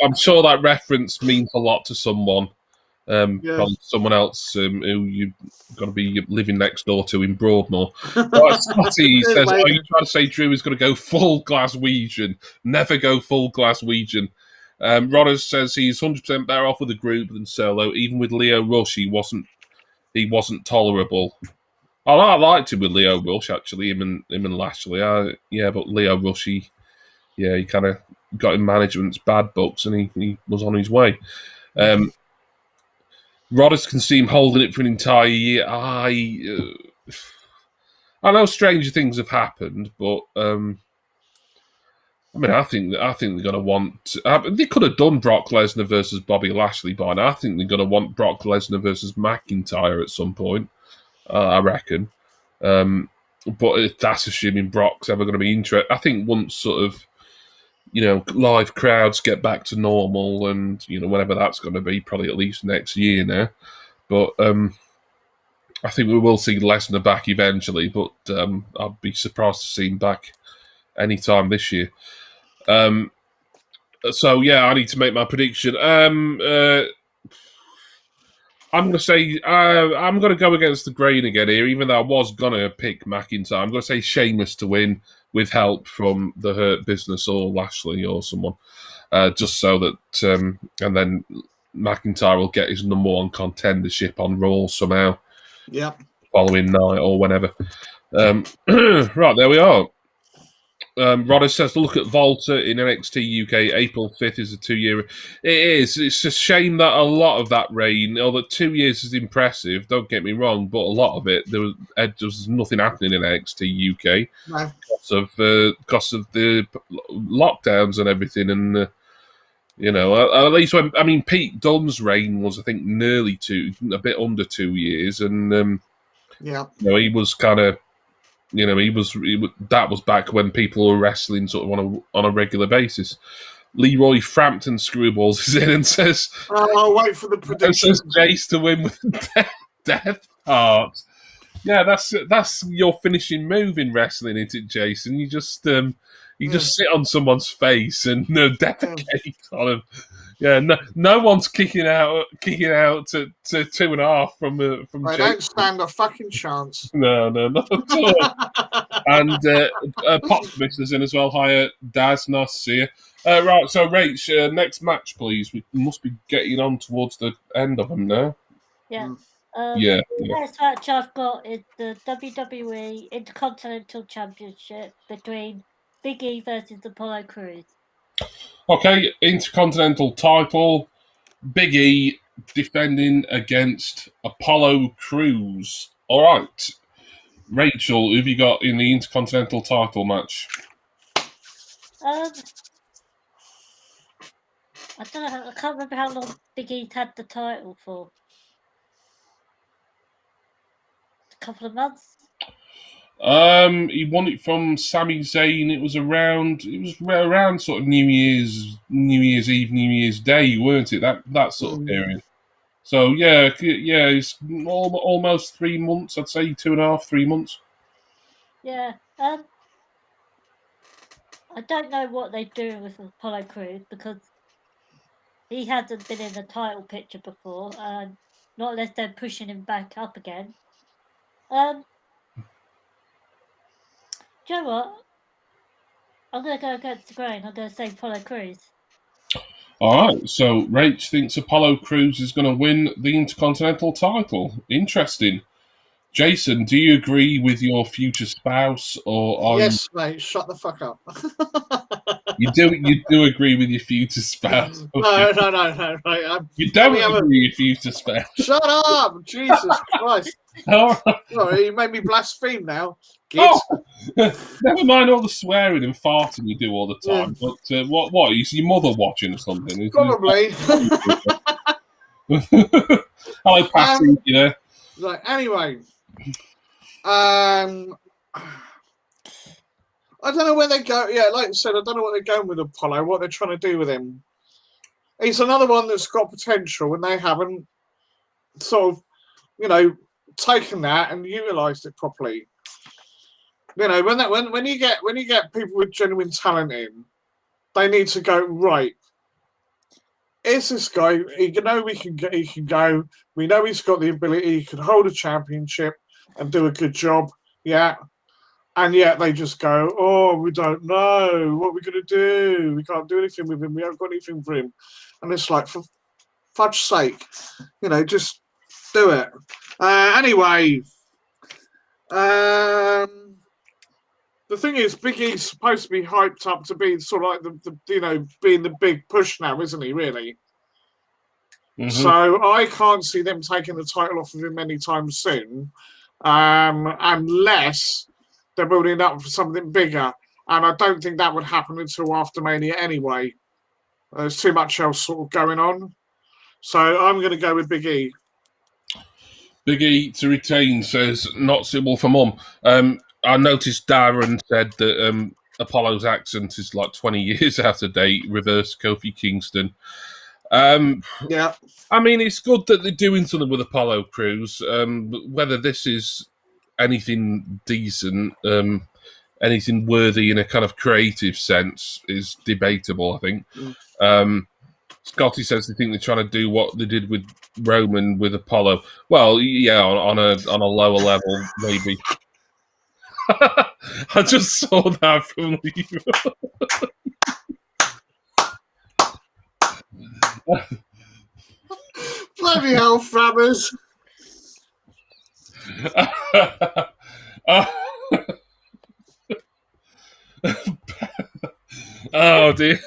I'm sure that reference means a lot to someone. Probably someone else who you've got to be living next door to in Broadmoor. Scotty says, "Are you trying to say Drew is going to go full Glaswegian? Never go full Glaswegian." Rodders says he's 100% better off with the group than solo. Even with Leo Rush, he wasn't tolerable. I liked him with Leo Rush, actually, him and Lashley. But Leo Rush, he kind of got in management's bad books and he was on his way. Rodders can see him holding it for an entire year. I know stranger things have happened, but I think they're going to want. They could have done Brock Lesnar versus Bobby Lashley by now. I think they're going to want Brock Lesnar versus McIntyre at some point. I reckon, but that's assuming Brock's ever going to be interested. I think once sort of, live crowds get back to normal, and whenever that's going to be, probably at least next year now. But I think we will see Lesnar back eventually. But I'd be surprised to see him back anytime this year. So yeah, I need to make my prediction. I'm going to say I'm going to go against the grain again here, even though I was going to pick McIntyre. I'm going to say Sheamus to win with help from the Hurt Business or Lashley or someone, just so that and then McIntyre will get his number one contendership on Raw somehow. Following night or whenever. Right, there we are. Rodder says, look at Volta in NXT UK. April 5th is a 2-year. It is. It's a shame that a lot of that reign, although 2 years is impressive, don't get me wrong, but a lot of it, there was nothing happening in NXT UK because of the lockdowns and everything. And You know, at least when Pete Dunne's reign was, I think, a bit under 2 years, and he was kind of, that was back when people were wrestling sort of on a regular basis. Leroy Frampton Screwballs is in and says, "I'll wait for the prediction." Says Jace to win with death heart. Yeah, that's your finishing move in wrestling, isn't it, Jason? You just just sit on someone's face and defecate on them. Yeah, no one's kicking out to 2.5 from I Jason. don't stand a fucking chance. No, not at all. And Popsmith is in as well. Hiya, Daz, nice to see you. Right, so Rach, next match, please. We must be getting on towards the end of them now. Yeah. The next match I've got is the WWE Intercontinental Championship between Big E versus Apollo Crews. Okay, Intercontinental title. Big E defending against Apollo Crews. All right. Rachel, who have you got in the Intercontinental title match? I don't know. I can't remember how long Big E had the title for. A couple of months. He won it from Sami Zayn. It was around sort of New Year's Eve, New Year's Day, weren't it? That sort of period. So yeah, it's almost 3 months. I'd say 2.5, 3 months. Yeah. I don't know what they're doing with Apollo Crews because he hasn't been in the title picture before, not unless they're pushing him back up again. Do you know what? I'm going to go against the grain. I'm going to say Apollo Crews. All right, so Rach thinks Apollo Crews is going to win the Intercontinental title. Interesting. Jason, do you agree with your future spouse, or are Yes, mate. Shut the fuck up. You do agree with your future spouse? No. You don't agree with your future spouse. Shut up! Jesus Christ! All right. Sorry, you made me blaspheme now. Oh, never mind all the swearing and farting you do all the time. But what is your mother watching or something? Probably. Hello, Patty. Right. Anyway, I don't know where they go. Yeah, like I said, I don't know what they're going with Apollo. What they're trying to do with him. He's another one that's got potential, and they haven't sort of, taken that and utilised it properly. When you get people with genuine talent in, they need to go right. Is this guy? He can go. We know he's got the ability. He can hold a championship and do a good job. Yeah, and yet they just go, oh, we don't know what we're going to do. We can't do anything with him. We haven't got anything for him. And it's like, for fudge's sake, just do it. Anyway, the thing is, Big E's supposed to be hyped up to be sort of like being the big push now, isn't he? Really. Mm-hmm. So I can't see them taking the title off of him anytime soon, unless they're building up for something bigger. And I don't think that would happen until after Mania anyway. There's too much else sort of going on. So I'm going to go with Big E. Big E to retain, says not suitable for Mum. I noticed Darren said that Apollo's accent is like 20 years out of date, reverse Kofi Kingston. Yeah. I mean, it's good that they're doing something with Apollo Crews. Whether this is anything decent, anything worthy in a kind of creative sense is debatable, I think. Scotty says they think they're trying to do what they did with Roman with Apollo. Well, yeah, on a lower level, maybe. I just saw that from you. Bloody hell, Frabbers. Oh dear!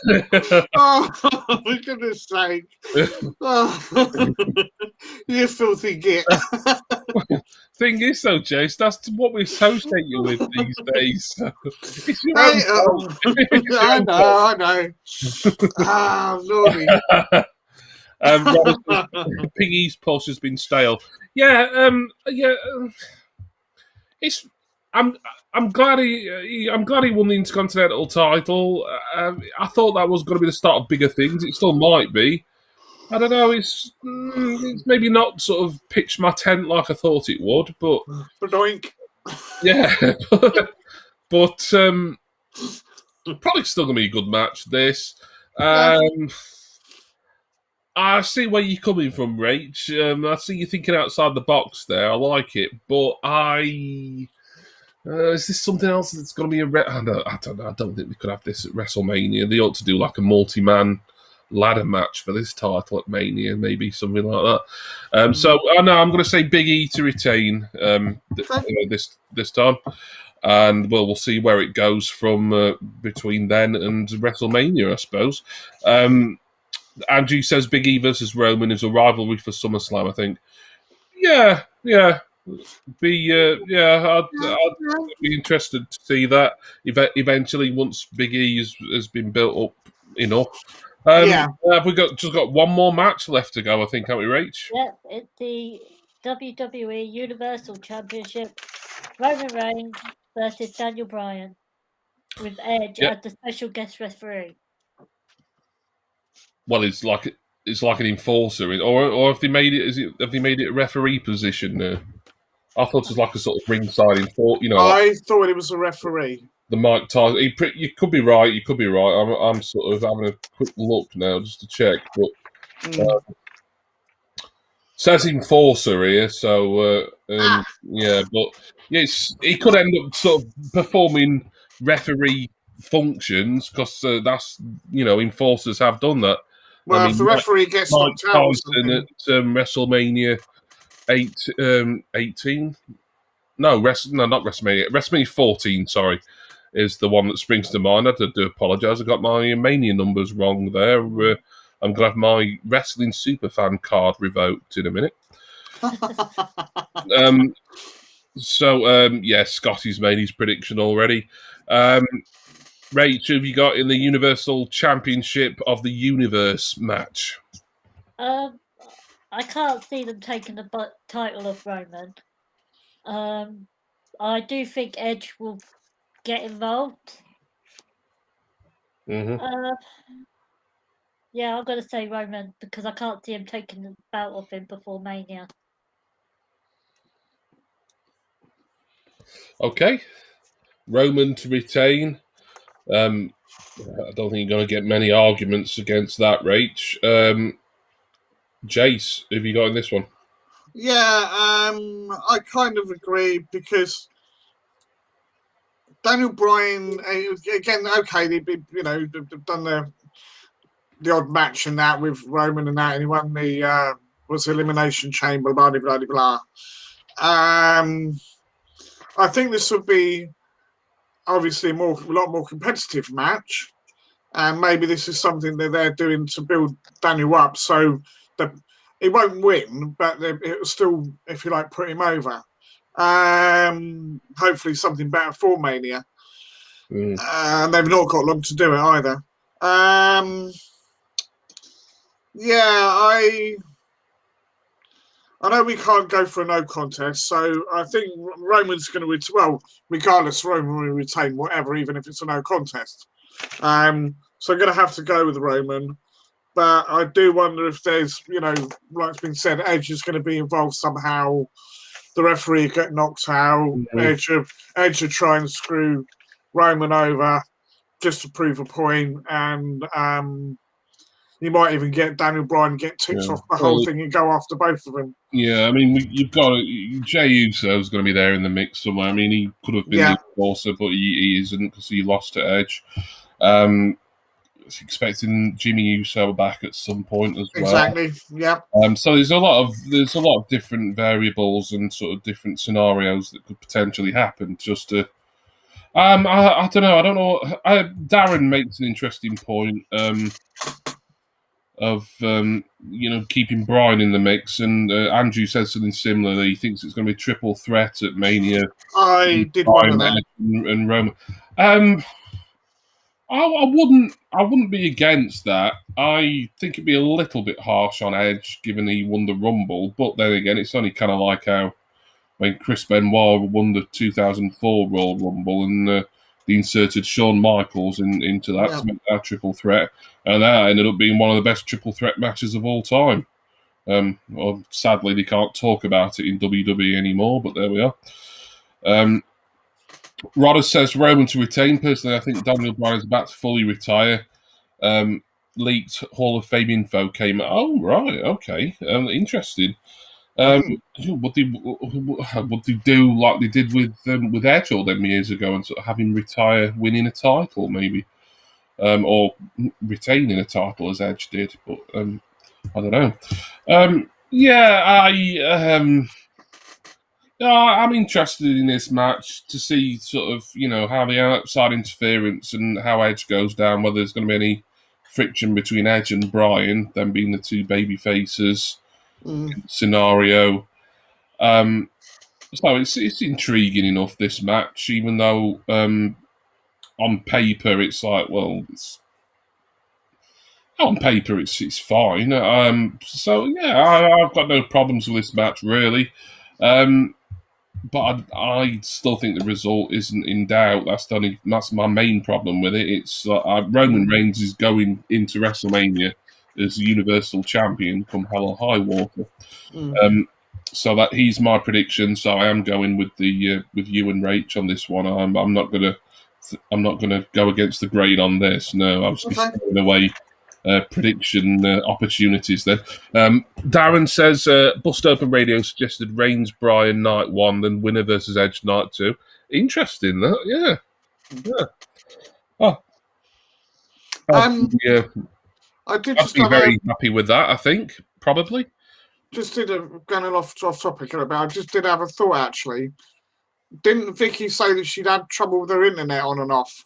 Oh, for goodness sake! Oh. You filthy git. Thing is, though, Jace, that's what we associate you with these days. It's your Hey, own fault. I know. Ah, lordy. Piggy's pulse has been stale. Yeah. It's. I'm glad I'm glad he won the Intercontinental title. I thought that was going to be the start of bigger things. It still might be. I don't know. It's maybe not sort of pitched my tent like I thought it would, but Doink. yeah, but probably still going to be a good match. This. I see where you're coming from, Rach. I see you thinking outside the box there. I like it, but is this something else that's going to be I don't know. I don't think we could have this at WrestleMania. They ought to do like a multi-man ladder match for this title at Mania, maybe something like that. So I know I'm going to say Big E to retain this time, and we'll see where it goes from between then and WrestleMania, I suppose. Andrew says Big E versus Roman is a rivalry for SummerSlam. I think, yeah. I'd be interested to see that eventually once Big E has been built up enough. Have we just got one more match left to go? I think, haven't we, Rach? Yeah, it's the WWE Universal Championship. Roman Reigns versus Daniel Bryan with Edge as the special guest referee. Well, it's like an enforcer, or have they made it? Have they made it a referee position now? I thought it was like a sort of ringside enforcer. I thought it was a referee. The Mike Tyson. You could be right. You could be right. I'm sort of having a quick look now just to check, but says enforcer here. So but he could end up sort of performing referee functions because that's enforcers have done that. Well, if the referee gets knocked out at WrestleMania 18. No, not WrestleMania. WrestleMania 14, sorry, is the one that springs to mind. I do apologise. I got my Mania numbers wrong there. I'm going to have my wrestling superfan card revoked in a minute. Scotty's made his prediction already. Rach, who have you got in the Universal Championship of the Universe match? I can't see them taking the title of Roman. I do think Edge will get involved. Mm-hmm. I'm going to say Roman because I can't see him taking the belt off him before Mania. Okay. Roman to retain. I don't think you're going to get many arguments against that, Rach. Jace, who have you got in this one? Yeah, I kind of agree because Daniel Bryan, again, okay, they've done the odd match and that with Roman and that, and he won the Elimination Chamber, blah, blah, blah, blah. I think this would be obviously a lot more competitive match, and maybe this is something that they're doing to build Daniel up so that it won't win, but it'll still, if you like, put him over. Hopefully something better for Mania. And they've not got long to do it either. I know we can't go for a no contest, so I think Roman's going to regardless, Roman will retain whatever, even if it's a no contest. So I'm going to have to go with Roman. But I do wonder if there's, like it's been said, Edge is going to be involved somehow. The referee get knocked out. Edge will try and screw Roman over just to prove a point, and you might even get Daniel Bryan get ticked off the whole thing and go after both of them. Yeah, I mean, you've got Jey Uso is going to be there in the mix somewhere. I mean, he could have been the enforcer, but he isn't because he lost to Edge. Expecting Jimmy Uso back at some point as well. Exactly. Yeah. So there's a lot of different variables and sort of different scenarios that could potentially happen just to I don't know. I don't know. Darren makes an interesting point of keeping Braun in the mix, and Andrew says something similar. He thinks it's going to be a triple threat at Mania. I did wonder that. And Roman. I wouldn't be against that. I think it'd be a little bit harsh on Edge, given he won the Rumble. But then again, it's only kind of like how when Chris Benoit won the 2004 Royal Rumble and they inserted Shawn Michaels into that to make that triple threat, and that ended up being one of the best triple threat matches of all time. Well, sadly, they can't talk about it in WWE anymore, but there we are. Rodder says Roman to retain. Personally, I think Daniel Bryan is about to fully retire. Leaked Hall of Fame info came. Oh, right, okay, interesting. Would they do like they did with Edge all them years ago and sort of have him retire winning a title, maybe, or retaining a title as Edge did? But I don't know. I'm interested in this match to see sort of how the outside interference and how Edge goes down. Whether there's going to be any friction between Edge and Bryan, them being the two baby faces. Scenario. So it's intriguing enough, this match, even though on paper it's like, well, on paper it's fine. So yeah, I've got no problems with this match really. But I still think the result isn't in doubt. That's my main problem with it. It's Roman Reigns is going into WrestleMania as the Universal Champion come hell or high water. So that he's my prediction. So I am going with with you and Rach on this one. I'm not gonna go against the grain on this. No, I was just throwing away prediction opportunities then. Darren says Bust Open Radio suggested Reigns Bryan night 1, then winner versus Edge night 2. Interesting, that, yeah. Oh, I did I'd be very happy with that. I think probably. Just going off topic a little bit. I just did have a thought actually. Didn't Vicky say that she'd had trouble with her internet on and off?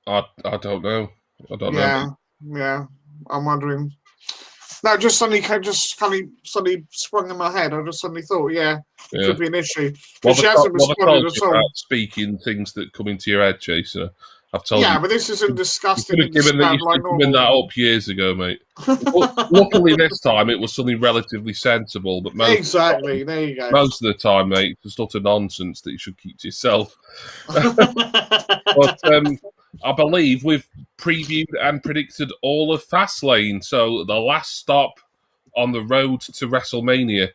I don't know. I don't know. Yeah, I'm wondering. No, just suddenly sprung in my head. I just suddenly thought, could be an issue. But she hasn't responded at all. Speaking things that come into your head, Chaser. I've told you. Yeah, but this isn't disgusting. You should have given that up years ago, mate. Luckily, this time it was something relatively sensible. But exactly, there you go. Most of the time, mate, it's utter nonsense that you should keep to yourself. But I believe we've previewed and predicted all of Fastlane, so the last stop on the road to WrestleMania.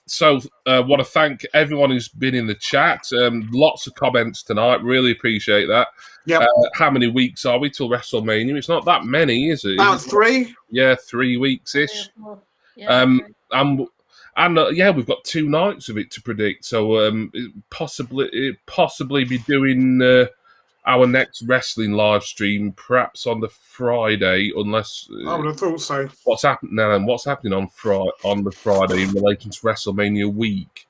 So want to thank everyone who's been in the chat. Lots of comments tonight. Really appreciate that. Yep. How many weeks are we till WrestleMania? It's not that many, is it? About 3. Yeah, 3 weeks-ish. We've got 2 nights of it to predict. So possibly be doing our next wrestling live stream perhaps on the Friday, unless I would have thought so. What's happening on the Friday in relation to WrestleMania week?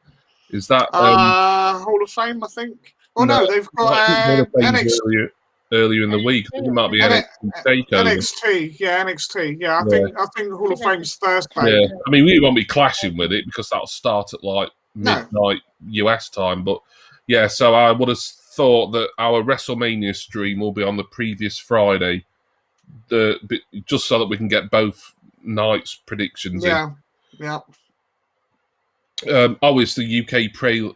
Is that Hall of Fame? I think. Oh no, they've got NXT earlier in the week. I think it might be NXT Takeover. NXT. Yeah, I think Hall of Fame's Thursday. Yeah, I mean we won't be clashing with it because that'll start at like midnight US time. But yeah, so I would have thought that our WrestleMania stream will be on the previous Friday, just so that we can get both nights' predictions in. Yeah. It's the UK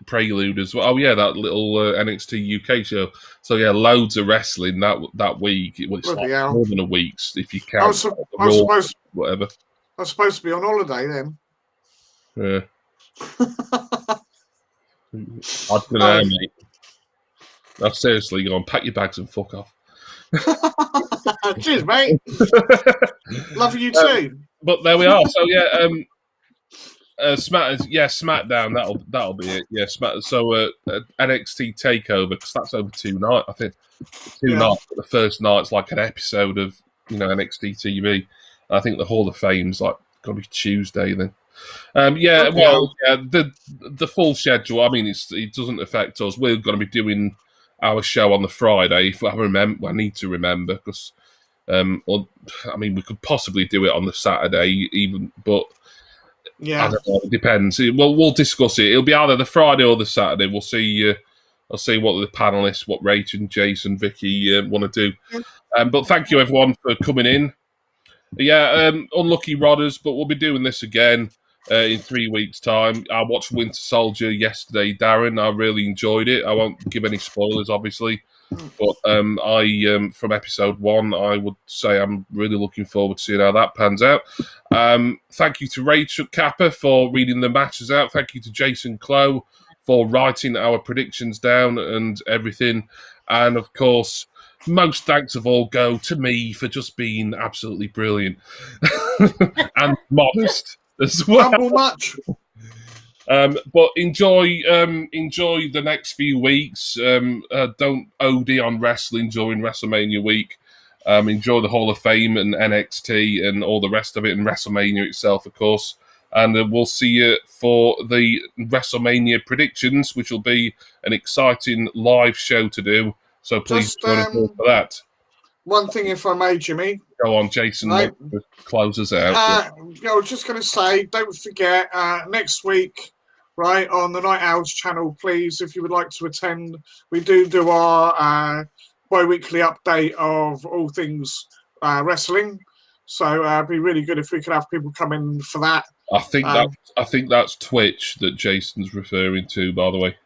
prelude as well. Oh yeah, that little NXT UK show. So yeah, loads of wrestling that week. It's like more than a week if you count. Whatever. I was supposed to be on holiday then. Yeah. I don't know, mate. No, seriously, go on, pack your bags and fuck off. Cheers, mate. Love you too. But there we are. So SmackDown. That'll be it. Yeah, So NXT Takeover, because that's over 2 nights. I think 2 nights. But the first night's like an episode of NXT TV. I think the Hall of Fame's like going to be Tuesday then. The full schedule. I mean, it doesn't affect us. We're going to be doing our show on the Friday. If I remember, I need to remember because, we could possibly do it on the Saturday even, but yeah, I don't know. It depends. We'll discuss it. It'll be either the Friday or the Saturday. We'll see. I'll see what the panelists, what Rachel, Jason, Vicky want to do. But thank you everyone for coming in. Yeah, unlucky Rodders, but we'll be doing this again in 3 weeks' time. I watched Winter Soldier yesterday, Darren. I really enjoyed it. I won't give any spoilers, obviously, but from episode 1, I would say I'm really looking forward to seeing how that pans out. Thank you to Rachel Kappa for reading the matches out. Thank you to Jason Clow for writing our predictions down and everything. And, of course, most thanks of all go to me for just being absolutely brilliant and modest as well. Humble much. But enjoy the next few weeks. Don't OD on wrestling during WrestleMania week. Enjoy the Hall of Fame and NXT and all the rest of it, and WrestleMania itself, of course. And we'll see you for the WrestleMania predictions, which will be an exciting live show to do. So please join us all for that. One thing, if I may, Jimmy. Go on, Jason. Right. Close us out. I was just going to say, don't forget, next week, right, on the Night Owls channel, please, if you would like to attend, we do our bi-weekly update of all things wrestling. So it'd be really good if we could have people come in for that. I think that's Twitch that Jason's referring to, by the way.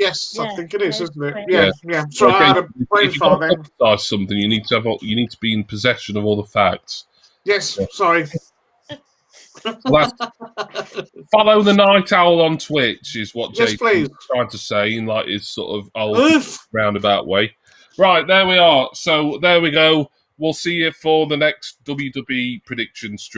Yes, Yeah, I think it is, isn't it? Yeah. Yeah. So I had a brain fart then. Emphasize something. You need to be in possession of all the facts. Yes, sorry. Follow the Night Owl on Twitch is what Jason's trying to say in like his sort of old roundabout way. Right, there we are. So there we go. We'll see you for the next WWE prediction stream.